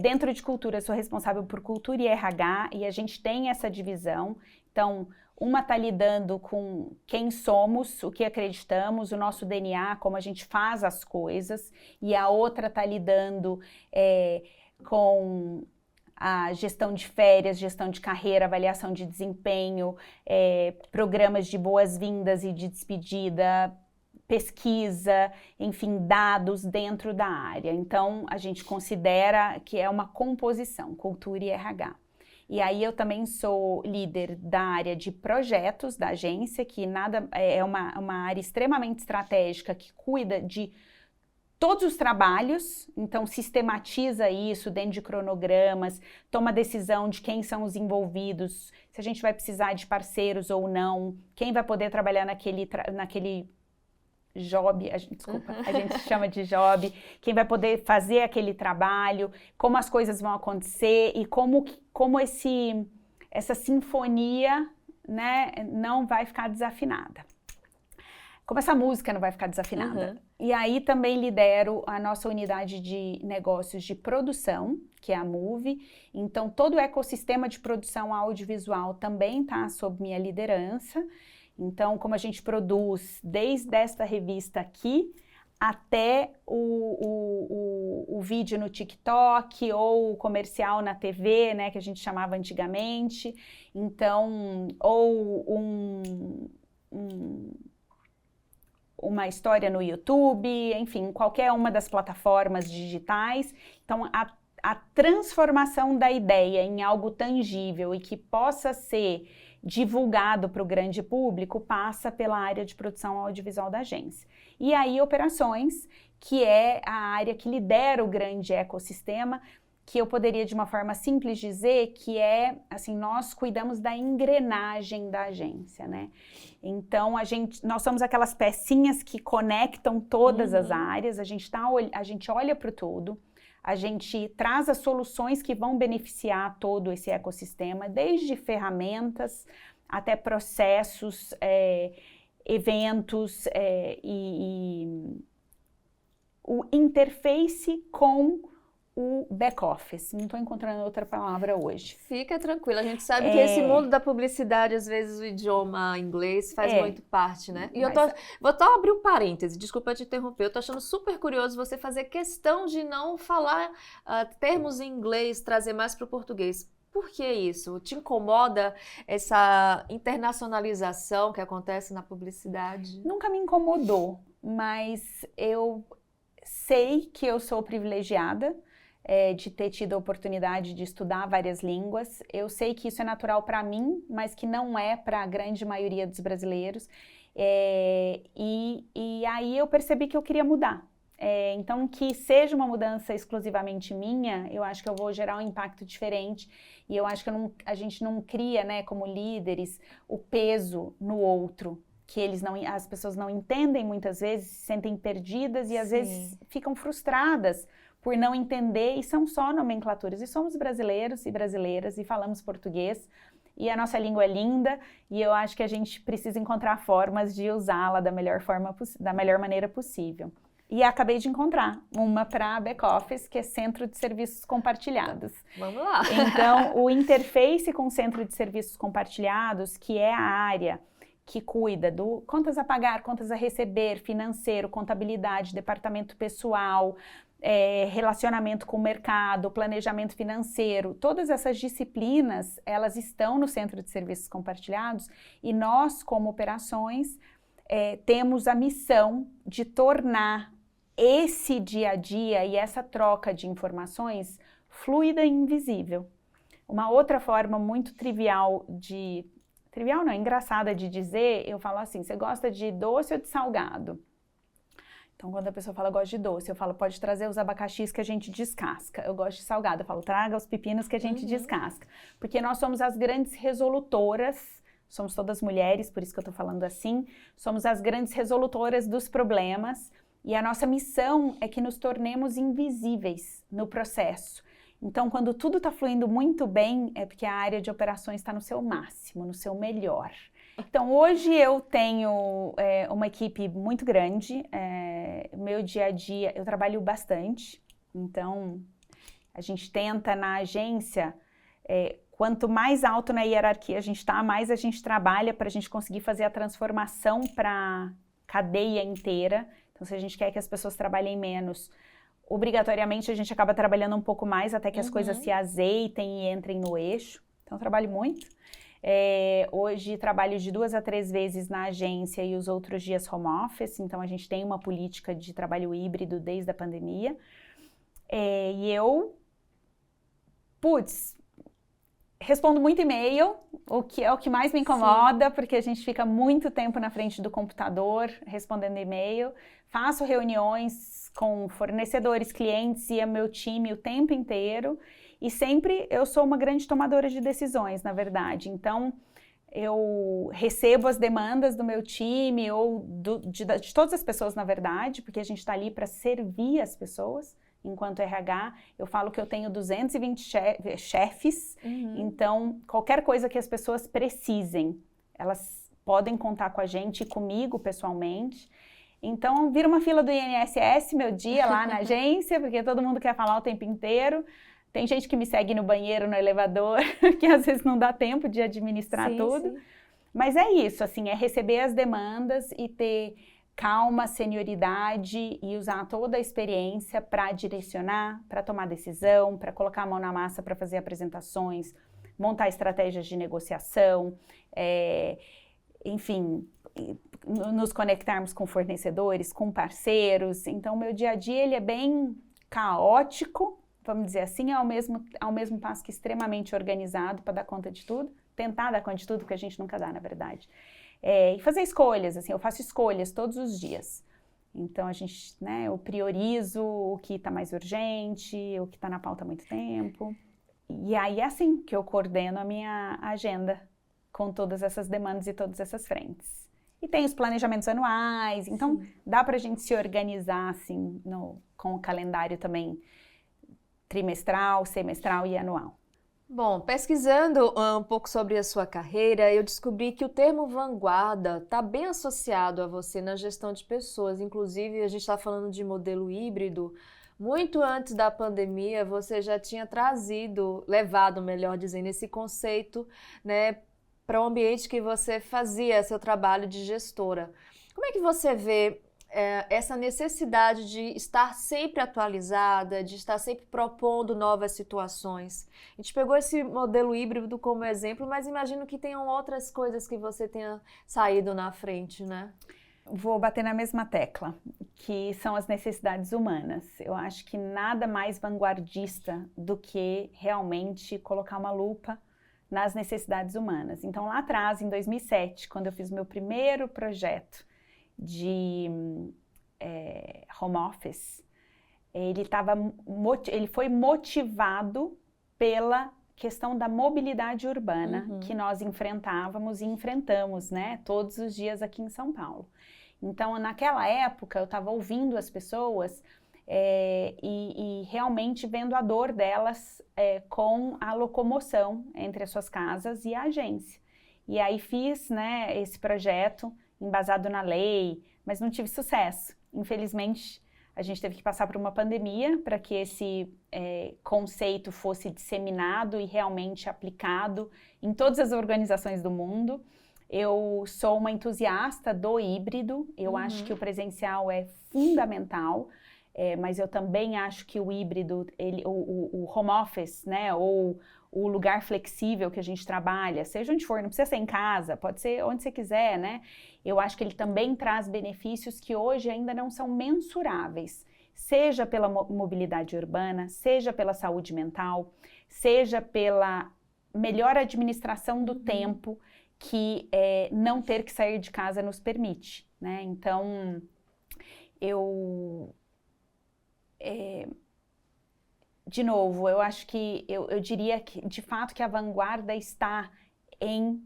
dentro de cultura, eu sou responsável por cultura e RH, e a gente tem essa divisão. Então, uma está lidando com quem somos, o que acreditamos, o nosso DNA, como a gente faz as coisas, e a outra está lidando com a gestão de férias, gestão de carreira, avaliação de desempenho, programas de boas-vindas e de despedida, pesquisa, enfim, dados dentro da área. Então, a gente considera que é uma composição, cultura e RH. E aí eu também sou líder da área de projetos da agência, que é uma área extremamente estratégica que cuida de todos os trabalhos, então sistematiza isso dentro de cronogramas, toma decisão de quem são os envolvidos, se a gente vai precisar de parceiros ou não, quem vai poder trabalhar naquele job, a gente chama de job, quem vai poder fazer aquele trabalho, como as coisas vão acontecer e como essa sinfonia, né, não vai ficar desafinada. Como essa música não vai ficar desafinada. Uhum. E aí também lidero a nossa unidade de negócios de produção, que é a Move. Então, todo o ecossistema de produção audiovisual também está sob minha liderança. Então, como a gente produz desde esta revista aqui até o vídeo no TikTok ou o comercial na TV, né, que a gente chamava antigamente. Então, ou uma história no YouTube, enfim, qualquer uma das plataformas digitais. Então, a transformação da ideia em algo tangível e que possa ser divulgado para o grande público passa pela área de produção audiovisual da agência. E aí operações, que é a área que lidera o grande ecossistema, que eu poderia de uma forma simples dizer que é, assim, nós cuidamos da engrenagem da agência, né? Então, nós somos aquelas pecinhas que conectam todas as áreas, a gente olha para o todo, a gente traz as soluções que vão beneficiar todo esse ecossistema, desde ferramentas até processos, eventos e o interface com o back-office. Não estou encontrando outra palavra hoje. Fica tranquila, a gente sabe que esse mundo da publicidade, às vezes o idioma inglês faz muito parte, né? E vou só abrir um parêntese, desculpa te interromper, eu tô achando super curioso você fazer questão de não falar termos em inglês, trazer mais para o português. Por que isso? Te incomoda essa internacionalização que acontece na publicidade? Nunca me incomodou, mas eu sei que eu sou privilegiada de ter tido a oportunidade de estudar várias línguas. Eu sei que isso é natural para mim, mas que não é para a grande maioria dos brasileiros. E aí eu percebi que eu queria mudar. Então, que seja uma mudança exclusivamente minha, eu acho que eu vou gerar um impacto diferente. E eu acho que a gente não cria, né, como líderes, o peso no outro, que as pessoas não entendem muitas vezes, se sentem perdidas e às vezes ficam frustradas por não entender, e são só nomenclaturas. E somos brasileiros e brasileiras e falamos português, e a nossa língua é linda, e eu acho que a gente precisa encontrar formas de usá-la da melhor maneira possível. E acabei de encontrar uma para back-office, que é Centro de Serviços Compartilhados. Vamos lá! Então, o interface com o Centro de Serviços Compartilhados, que é a área que cuida do contas a pagar, contas a receber, financeiro, contabilidade, departamento pessoal, relacionamento com o mercado, planejamento financeiro, todas essas disciplinas, elas estão no Centro de Serviços Compartilhados e nós, como operações, temos a missão de tornar esse dia a dia e essa troca de informações fluida e invisível. Uma outra forma muito engraçada de dizer, eu falo assim, você gosta de doce ou de salgado? Então, quando a pessoa fala, gosto de doce, eu falo, pode trazer os abacaxis que a gente descasca. Eu gosto de salgado, eu falo, traga os pepinos que a gente descasca. Porque nós somos as grandes resolutoras, somos todas mulheres, por isso que eu tô falando assim, somos as grandes resolutoras dos problemas, e a nossa missão é que nos tornemos invisíveis no processo. Então, quando tudo está fluindo muito bem, é porque a área de operações está no seu máximo, no seu melhor. Então, hoje eu tenho uma equipe muito grande, meu dia a dia, eu trabalho bastante, então a gente tenta na agência, quanto mais alto na hierarquia a gente está, mais a gente trabalha para a gente conseguir fazer a transformação para a cadeia inteira. Então, se a gente quer que as pessoas trabalhem menos, obrigatoriamente a gente acaba trabalhando um pouco mais até que as coisas se azeitem e entrem no eixo. Então, eu trabalho muito. Hoje trabalho de 2 a 3 vezes na agência e os outros dias home office, então a gente tem uma política de trabalho híbrido desde a pandemia. E eu, respondo muito e-mail, o que é o que mais me incomoda, porque a gente fica muito tempo na frente do computador respondendo e-mail. Faço reuniões com fornecedores, clientes e o meu time o tempo inteiro. E sempre eu sou uma grande tomadora de decisões, na verdade. Então, eu recebo as demandas do meu time ou de todas as pessoas, na verdade, porque a gente está ali para servir as pessoas. Enquanto RH, eu falo que eu tenho 220 chefes, então qualquer coisa que as pessoas precisem, elas podem contar com a gente e comigo pessoalmente. Então, vira uma fila do INSS meu dia lá na agência, porque todo mundo quer falar o tempo inteiro. Tem gente que me segue no banheiro, no elevador, que às vezes não dá tempo de administrar tudo. Sim. Mas é isso, assim, é receber as demandas e ter calma, senioridade e usar toda a experiência para direcionar, para tomar decisão, para colocar a mão na massa para fazer apresentações, montar estratégias de negociação, enfim, nos conectarmos com fornecedores, com parceiros. Então, meu dia a dia ele é bem caótico, vamos dizer assim, ao mesmo passo que extremamente organizado para dar conta de tudo, tentar dar conta de tudo, porque a gente nunca dá, na verdade. E fazer escolhas, assim, eu faço escolhas todos os dias. Então, eu priorizo o que está mais urgente, o que está na pauta há muito tempo. E aí é assim que eu coordeno a minha agenda com todas essas demandas e todas essas frentes. E tem os planejamentos anuais, então dá para a gente se organizar assim, com o calendário também trimestral, semestral e anual. Bom, pesquisando um pouco sobre a sua carreira, eu descobri que o termo vanguarda está bem associado a você na gestão de pessoas. Inclusive, a gente está falando de modelo híbrido. Muito antes da pandemia, você já tinha levado, melhor dizendo, esse conceito, né, para o ambiente que você fazia seu trabalho de gestora. Como é que você vê essa necessidade de estar sempre atualizada, de estar sempre propondo novas situações? A gente pegou esse modelo híbrido como exemplo, mas imagino que tenham outras coisas que você tenha saído na frente, né? Vou bater na mesma tecla, que são as necessidades humanas. Eu acho que nada mais vanguardista do que realmente colocar uma lupa nas necessidades humanas. Então, lá atrás, em 2007, quando eu fiz o meu primeiro projeto de home office, ele foi motivado pela questão da mobilidade urbana que nós enfrentávamos e enfrentamos, né, todos os dias aqui em São Paulo. Então, naquela época, eu estava ouvindo as pessoas e realmente vendo a dor delas com a locomoção entre as suas casas e a agência. E aí fiz, né, esse projeto embasado na lei, mas não tive sucesso. Infelizmente, a gente teve que passar por uma pandemia para que esse conceito fosse disseminado e realmente aplicado em todas as organizações do mundo. Eu sou uma entusiasta do híbrido, eu acho que o presencial é fundamental, mas eu também acho que o híbrido, o home office, né, ou o lugar flexível que a gente trabalha, seja onde for, não precisa ser em casa, pode ser onde você quiser, né? Eu acho que ele também traz benefícios que hoje ainda não são mensuráveis, seja pela mobilidade urbana, seja pela saúde mental, seja pela melhor administração do tempo que não ter que sair de casa nos permite, né? Então, de novo, eu acho que eu diria que, de fato, que a vanguarda está em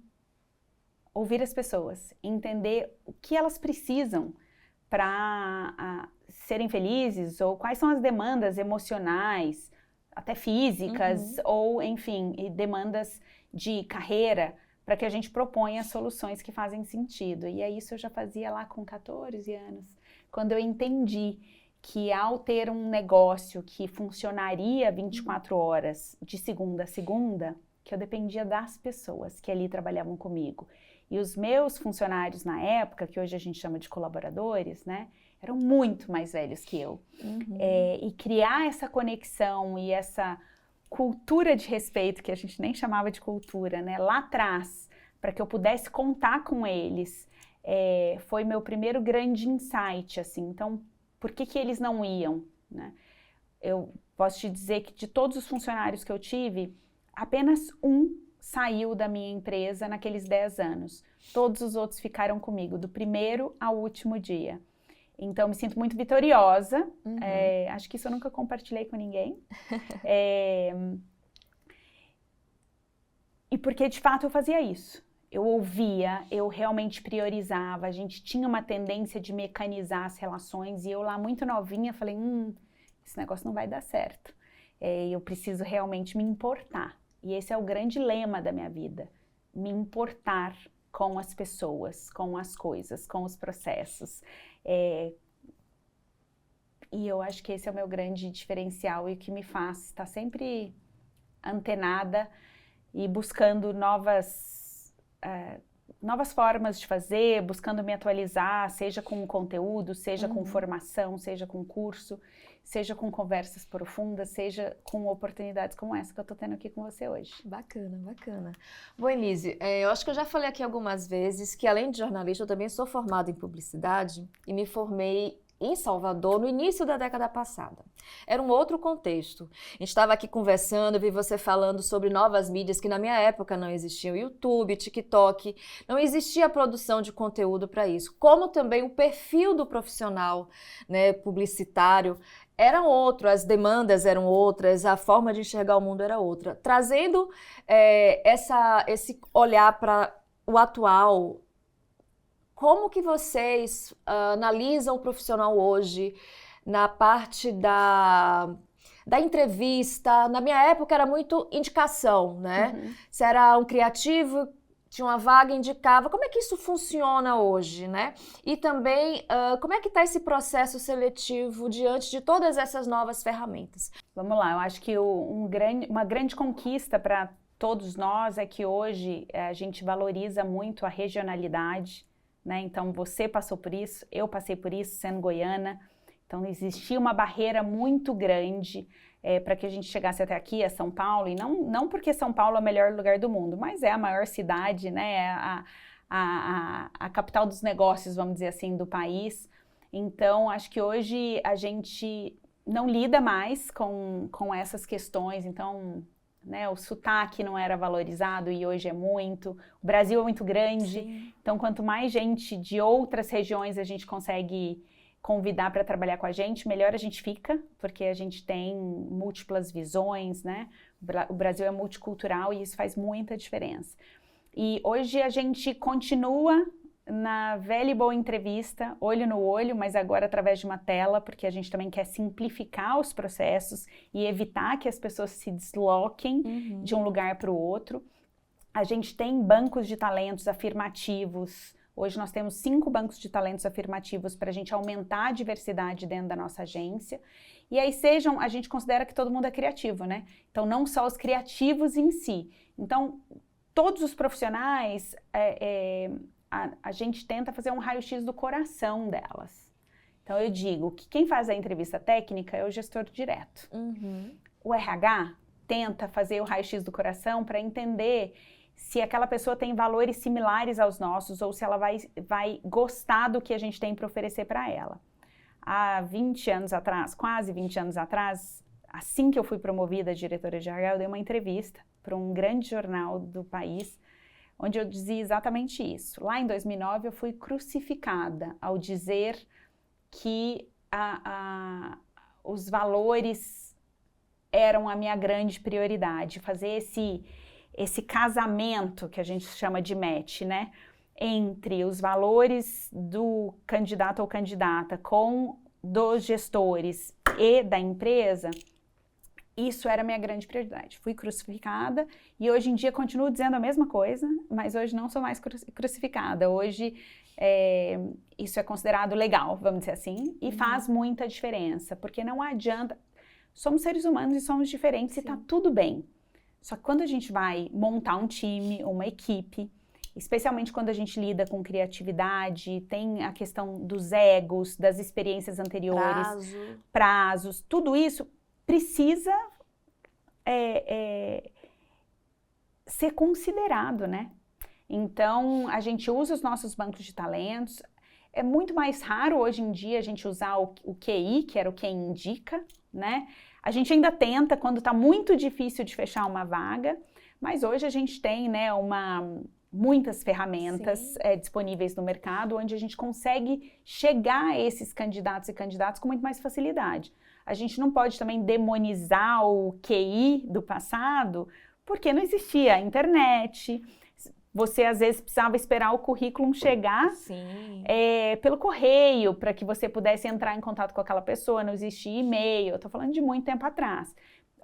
ouvir as pessoas, entender o que elas precisam para serem felizes, ou quais são as demandas emocionais, até físicas, ou, enfim, demandas de carreira, para que a gente proponha soluções que fazem sentido. E isso eu já fazia lá com 14 anos, quando eu entendi que ao ter um negócio que funcionaria 24 horas de segunda a segunda, que eu dependia das pessoas que ali trabalhavam comigo. E os meus funcionários na época, que hoje a gente chama de colaboradores, né, eram muito mais velhos que eu. E criar essa conexão e essa cultura de respeito, que a gente nem chamava de cultura, né, lá atrás, para que eu pudesse contar com eles, foi meu primeiro grande insight, assim. Então, por que eles não iam, né? Eu posso te dizer que de todos os funcionários que eu tive, apenas um saiu da minha empresa naqueles 10 anos. Todos os outros ficaram comigo, do primeiro ao último dia. Então, me sinto muito vitoriosa. Acho que isso eu nunca compartilhei com ninguém. E porque, de fato, eu fazia isso. Eu ouvia, eu realmente priorizava, a gente tinha uma tendência de mecanizar as relações e eu lá muito novinha falei, esse negócio não vai dar certo, eu preciso realmente me importar. E esse é o grande lema da minha vida, me importar com as pessoas, com as coisas, com os processos. E eu acho que esse é o meu grande diferencial e o que me faz estar sempre antenada e buscando novas formas de fazer, buscando me atualizar, seja com conteúdo, seja com formação, seja com curso, seja com conversas profundas, seja com oportunidades como essa que eu estou tendo aqui com você hoje. Bacana, bacana. Bom, Elise, eu acho que eu já falei aqui algumas vezes que, além de jornalista, eu também sou formada em publicidade e me formei em Salvador no início da década passada. Era um outro contexto. A gente estava aqui conversando, eu vi você falando sobre novas mídias que na minha época não existiam, YouTube, TikTok, não existia produção de conteúdo para isso, como também o perfil do profissional, né, publicitário era outro, as demandas eram outras, a forma de enxergar o mundo era outra. Trazendo esse olhar para o atual, como que vocês analisam o profissional hoje na parte da entrevista? Na minha época era muito indicação, né? Uhum. Se era um criativo, tinha uma vaga, indicava. Como é que isso funciona hoje, né? E também, como é que está esse processo seletivo diante de todas essas novas ferramentas? Vamos lá, eu acho que uma grande conquista para todos nós é que hoje a gente valoriza muito a regionalidade, né? Então, você passou por isso, eu passei por isso, sendo goiana. Então, existia uma barreira muito grande para que a gente chegasse até aqui, a São Paulo, e não porque São Paulo é o melhor lugar do mundo, mas é a maior cidade, né? A capital dos negócios, vamos dizer assim, do país. Então, acho que hoje a gente não lida mais com essas questões. Então, né, o sotaque não era valorizado e hoje é muito. O Brasil é muito grande. Sim. Então, quanto mais gente de outras regiões a gente consegue convidar para trabalhar com a gente, melhor a gente fica, porque a gente tem múltiplas visões, né? O Brasil é multicultural e isso faz muita diferença. E hoje a gente continua na velha e boa entrevista, olho no olho, mas agora através de uma tela, porque a gente também quer simplificar os processos e evitar que as pessoas se desloquem de um lugar para o outro. A gente tem bancos de talentos afirmativos. Hoje nós temos 5 bancos de talentos afirmativos para a gente aumentar a diversidade dentro da nossa agência. E aí a gente considera que todo mundo é criativo, né? Então não só os criativos em si. Então todos os profissionais, a gente tenta fazer um raio-x do coração delas. Então eu digo que quem faz a entrevista técnica é o gestor direto. O RH tenta fazer o raio-x do coração para entender se aquela pessoa tem valores similares aos nossos ou se ela vai gostar do que a gente tem para oferecer para ela. Há 20 anos atrás, quase 20 anos atrás, assim que eu fui promovida a diretora de RH, eu dei uma entrevista para um grande jornal do país, onde eu dizia exatamente isso. Lá em 2009 eu fui crucificada ao dizer que os valores eram a minha grande prioridade, fazer esse casamento que a gente chama de match, né? Entre os valores do candidato ou candidata com dos gestores e da empresa, isso era a minha grande prioridade. Fui crucificada e hoje em dia continuo dizendo a mesma coisa, mas hoje não sou mais crucificada. Hoje isso é considerado legal, vamos dizer assim, e faz muita diferença, porque não adianta. Somos seres humanos e somos diferentes e tá tudo bem. Só que quando a gente vai montar um time, uma equipe, especialmente quando a gente lida com criatividade, tem a questão dos egos, das experiências anteriores, prazos, tudo isso precisa ser considerado, né? Então, a gente usa os nossos bancos de talentos. É muito mais raro hoje em dia a gente usar o QI, que era o quem indica, né? A gente ainda tenta quando está muito difícil de fechar uma vaga, mas hoje a gente tem, né, muitas ferramentas disponíveis no mercado, onde a gente consegue chegar a esses candidatos e candidatas com muito mais facilidade. A gente não pode também demonizar o QI do passado, porque não existia a internet. Você, às vezes, precisava esperar o currículo chegar pelo correio, para que você pudesse entrar em contato com aquela pessoa, não existia e-mail. Eu estou falando de muito tempo atrás.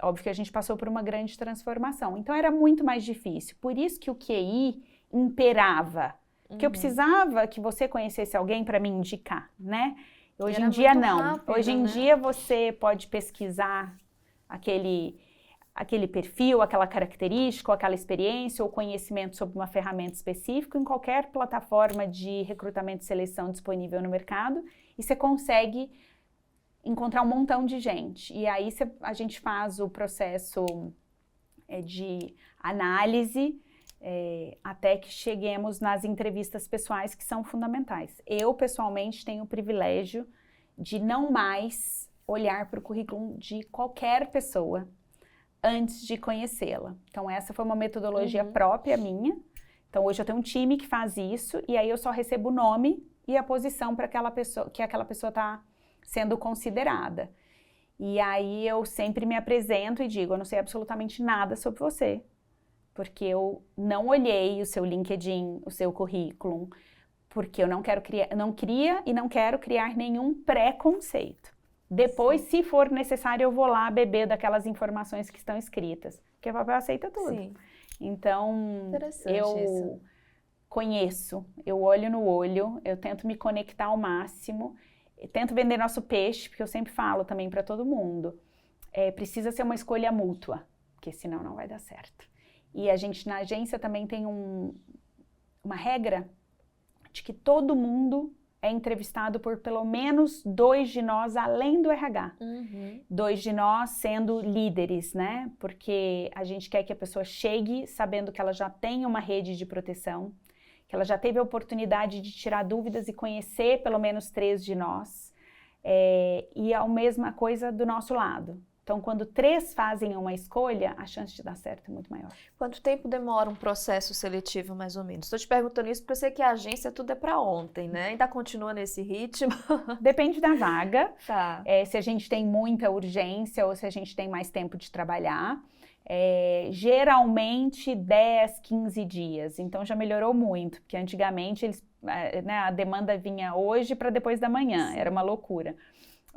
Óbvio que a gente passou por uma grande transformação. Então, era muito mais difícil. Por isso que o QI imperava. Que eu precisava que você conhecesse alguém para me indicar, né? Hoje em dia, não. Rápido, hoje em dia, você pode pesquisar aquele perfil, aquela característica, ou aquela experiência ou conhecimento sobre uma ferramenta específica em qualquer plataforma de recrutamento e seleção disponível no mercado e você consegue encontrar um montão de gente. E aí a gente faz o processo de análise até que cheguemos nas entrevistas pessoais que são fundamentais. Eu, pessoalmente, tenho o privilégio de não mais olhar para o currículo de qualquer pessoa antes de conhecê-la. Então, essa foi uma metodologia própria minha. Então, hoje eu tenho um time que faz isso, e aí eu só recebo o nome e a posição para aquela pessoa, que aquela pessoa está sendo considerada. E aí eu sempre me apresento e digo, eu não sei absolutamente nada sobre você, porque eu não olhei o seu LinkedIn, o seu currículo, porque eu não quero criar nenhum preconceito. Depois, se for necessário, eu vou lá beber daquelas informações que estão escritas, porque o papel aceita tudo. Sim. Então, Interessante isso. Conheço, eu olho no olho, eu tento me conectar ao máximo, tento vender nosso peixe, porque eu sempre falo também para todo mundo, precisa ser uma escolha mútua, porque senão não vai dar certo. E a gente na agência também tem uma regra de que todo mundo é entrevistado por pelo menos 2 de nós, além do RH. 2 de nós sendo líderes, né? Porque a gente quer que a pessoa chegue sabendo que ela já tem uma rede de proteção, que ela já teve a oportunidade de tirar dúvidas e conhecer pelo menos 3 de nós. E a mesma coisa do nosso lado. Então, quando 3 fazem uma escolha, a chance de dar certo é muito maior. Quanto tempo demora um processo seletivo, mais ou menos? Estou te perguntando isso porque eu sei que a agência tudo é para ontem, né? Ainda continua nesse ritmo? Depende da vaga, Tá. Se a gente tem muita urgência ou se a gente tem mais tempo de trabalhar. Geralmente 10, 15 dias, então já melhorou muito, porque antigamente a demanda vinha hoje para depois da manhã, era uma loucura.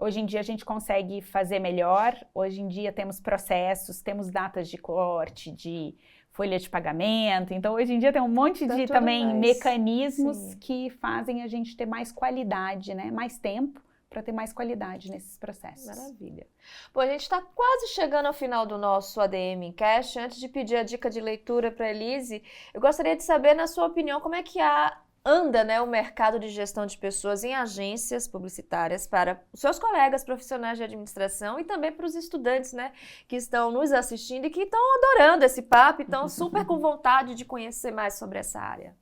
Hoje em dia a gente consegue fazer melhor, hoje em dia temos processos, temos datas de corte, de folha de pagamento, então hoje em dia tem um monte de também mecanismos que fazem a gente ter mais qualidade, né? Mais tempo para ter mais qualidade nesses processos. Maravilha. Bom, a gente está quase chegando ao final do nosso ADM Encash. Antes de pedir a dica de leitura para a Elise, eu gostaria de saber, na sua opinião, como é que anda, né, o mercado de gestão de pessoas em agências publicitárias para os seus colegas profissionais de administração e também para os estudantes, né, que estão nos assistindo e que estão adorando esse papo e estão super com vontade de conhecer mais sobre essa área.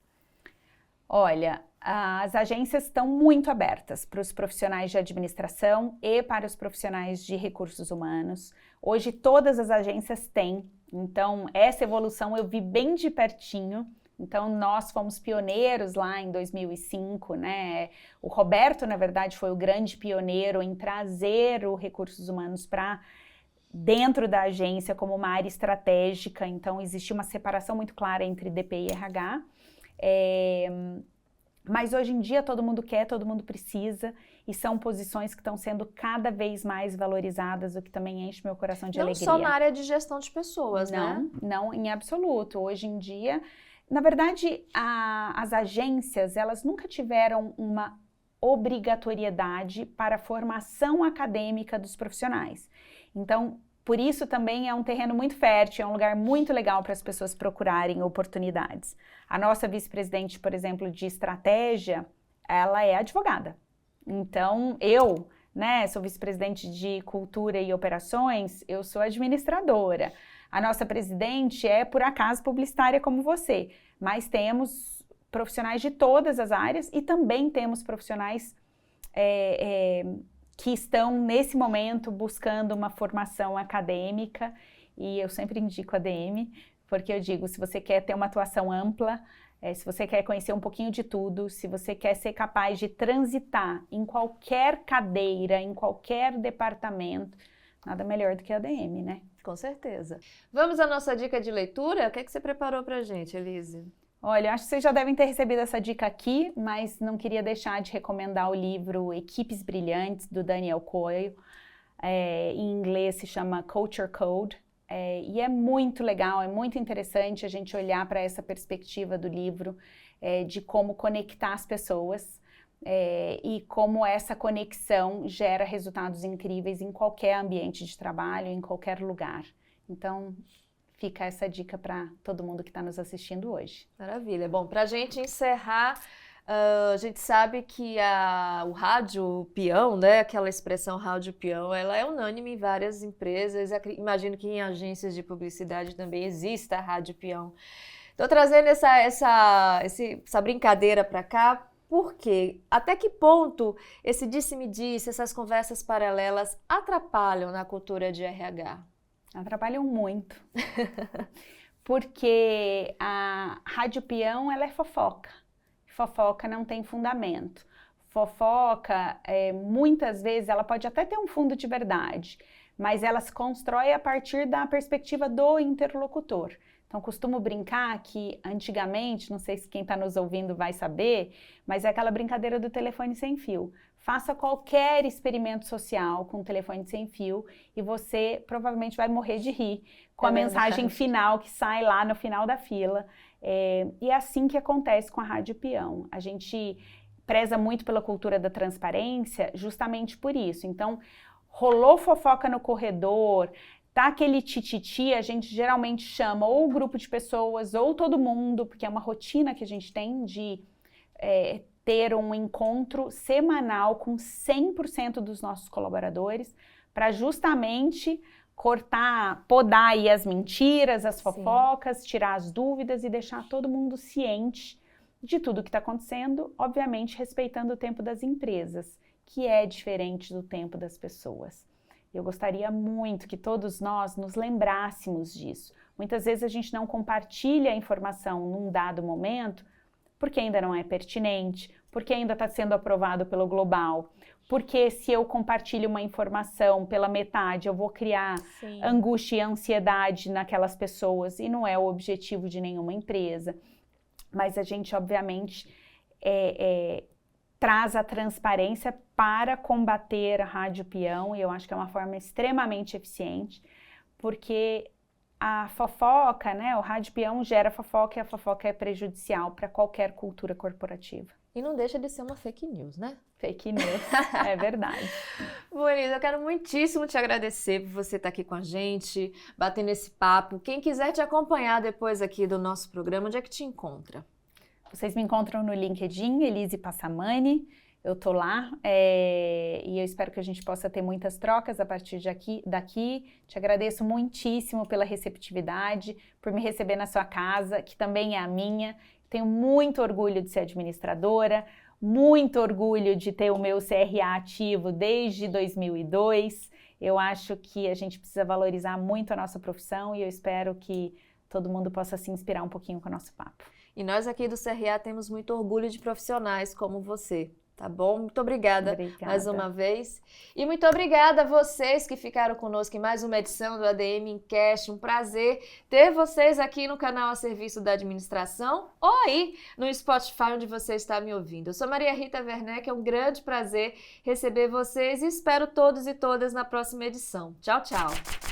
Olha, as agências estão muito abertas para os profissionais de administração e para os profissionais de recursos humanos. Hoje todas as agências têm, então essa evolução eu vi bem de pertinho. Então, nós fomos pioneiros lá em 2005, né? O Roberto, na verdade, foi o grande pioneiro em trazer os recursos humanos para dentro da agência como uma área estratégica. Então, existia uma separação muito clara entre DP e RH. Mas hoje em dia todo mundo quer, todo mundo precisa, e são posições que estão sendo cada vez mais valorizadas, o que também enche meu coração de alegria. Não só na área de gestão de pessoas, né? Não, em absoluto. Hoje em dia... Na verdade, as agências, elas nunca tiveram uma obrigatoriedade para a formação acadêmica dos profissionais. Então, por isso também é um terreno muito fértil, é um lugar muito legal para as pessoas procurarem oportunidades. A nossa vice-presidente, por exemplo, de estratégia, ela é advogada. Então, eu, né, sou vice-presidente de cultura e operações, eu sou administradora. A nossa presidente é, por acaso, publicitária como você, mas temos profissionais de todas as áreas e também temos profissionais que estão, nesse momento, buscando uma formação acadêmica, e eu sempre indico a ADM, porque eu digo, se você quer ter uma atuação ampla, se você quer conhecer um pouquinho de tudo, se você quer ser capaz de transitar em qualquer cadeira, em qualquer departamento, nada melhor do que a ADM, né? Com certeza. Vamos à nossa dica de leitura? O que é que você preparou pra gente, Elise? Olha, acho que vocês já devem ter recebido essa dica aqui, mas não queria deixar de recomendar o livro Equipes Brilhantes, do Daniel Coyle. Em inglês se chama Culture Code. E é muito legal, é muito interessante a gente olhar para essa perspectiva do livro, de como conectar as pessoas. E como essa conexão gera resultados incríveis em qualquer ambiente de trabalho, em qualquer lugar. Então, fica essa dica para todo mundo que está nos assistindo hoje. Maravilha. Bom, para a gente encerrar, a gente sabe que o rádio peão, né, aquela expressão rádio peão, ela é unânime em várias empresas. Imagino que em agências de publicidade também exista a rádio peão. Estou trazendo essa brincadeira para cá, Por quê? Até que ponto esse disse-me-disse, essas conversas paralelas atrapalham na cultura de RH? Atrapalham muito. Porque a Rádio Peão, ela é fofoca. Fofoca não tem fundamento. Fofoca, muitas vezes, ela pode até ter um fundo de verdade, mas ela se constrói a partir da perspectiva do interlocutor. Então, costumo brincar que, antigamente, não sei se quem está nos ouvindo vai saber, mas é aquela brincadeira do telefone sem fio. Faça qualquer experimento social com um telefone sem fio e você provavelmente vai morrer de rir com a mensagem final que sai lá no final da fila. E é assim que acontece com a Rádio Peão. A gente preza muito pela cultura da transparência justamente por isso. Então, rolou fofoca no corredor, tá aquele tititi, a gente geralmente chama ou o grupo de pessoas ou todo mundo, porque é uma rotina que a gente tem de ter um encontro semanal com 100% dos nossos colaboradores para justamente cortar, podar aí as mentiras, as fofocas, tirar as dúvidas e deixar todo mundo ciente de tudo que está acontecendo, obviamente respeitando o tempo das empresas, que é diferente do tempo das pessoas. Eu gostaria muito que todos nós nos lembrássemos disso. Muitas vezes a gente não compartilha a informação num dado momento porque ainda não é pertinente, porque ainda está sendo aprovado pelo global, porque se eu compartilho uma informação pela metade, eu vou criar angústia e ansiedade naquelas pessoas e não é o objetivo de nenhuma empresa. Mas a gente, obviamente, traz a transparência para combater a Rádio Peão e eu acho que é uma forma extremamente eficiente, porque a fofoca, né, o Rádio Peão gera fofoca e a fofoca é prejudicial para qualquer cultura corporativa. E não deixa de ser uma fake news, né? Fake news, é verdade. Bom, Elisa, eu quero muitíssimo te agradecer por você estar aqui com a gente, batendo esse papo. Quem quiser te acompanhar depois aqui do nosso programa, onde é que te encontra? Vocês me encontram no LinkedIn, Elise Passamani, eu tô lá e eu espero que a gente possa ter muitas trocas a partir daqui. Te agradeço muitíssimo pela receptividade, por me receber na sua casa, que também é a minha. Tenho muito orgulho de ser administradora, muito orgulho de ter o meu CRA ativo desde 2002. Eu acho que a gente precisa valorizar muito a nossa profissão e eu espero que todo mundo possa se inspirar um pouquinho com o nosso papo. E nós aqui do CRA temos muito orgulho de profissionais como você. Tá bom? Muito obrigada mais uma vez. E muito obrigada a vocês que ficaram conosco em mais uma edição do ADM Encast. Um prazer ter vocês aqui no canal a serviço da administração ou aí no Spotify onde você está me ouvindo. Eu sou Maria Rita Werneck, é um grande prazer receber vocês e espero todos e todas na próxima edição. Tchau, tchau!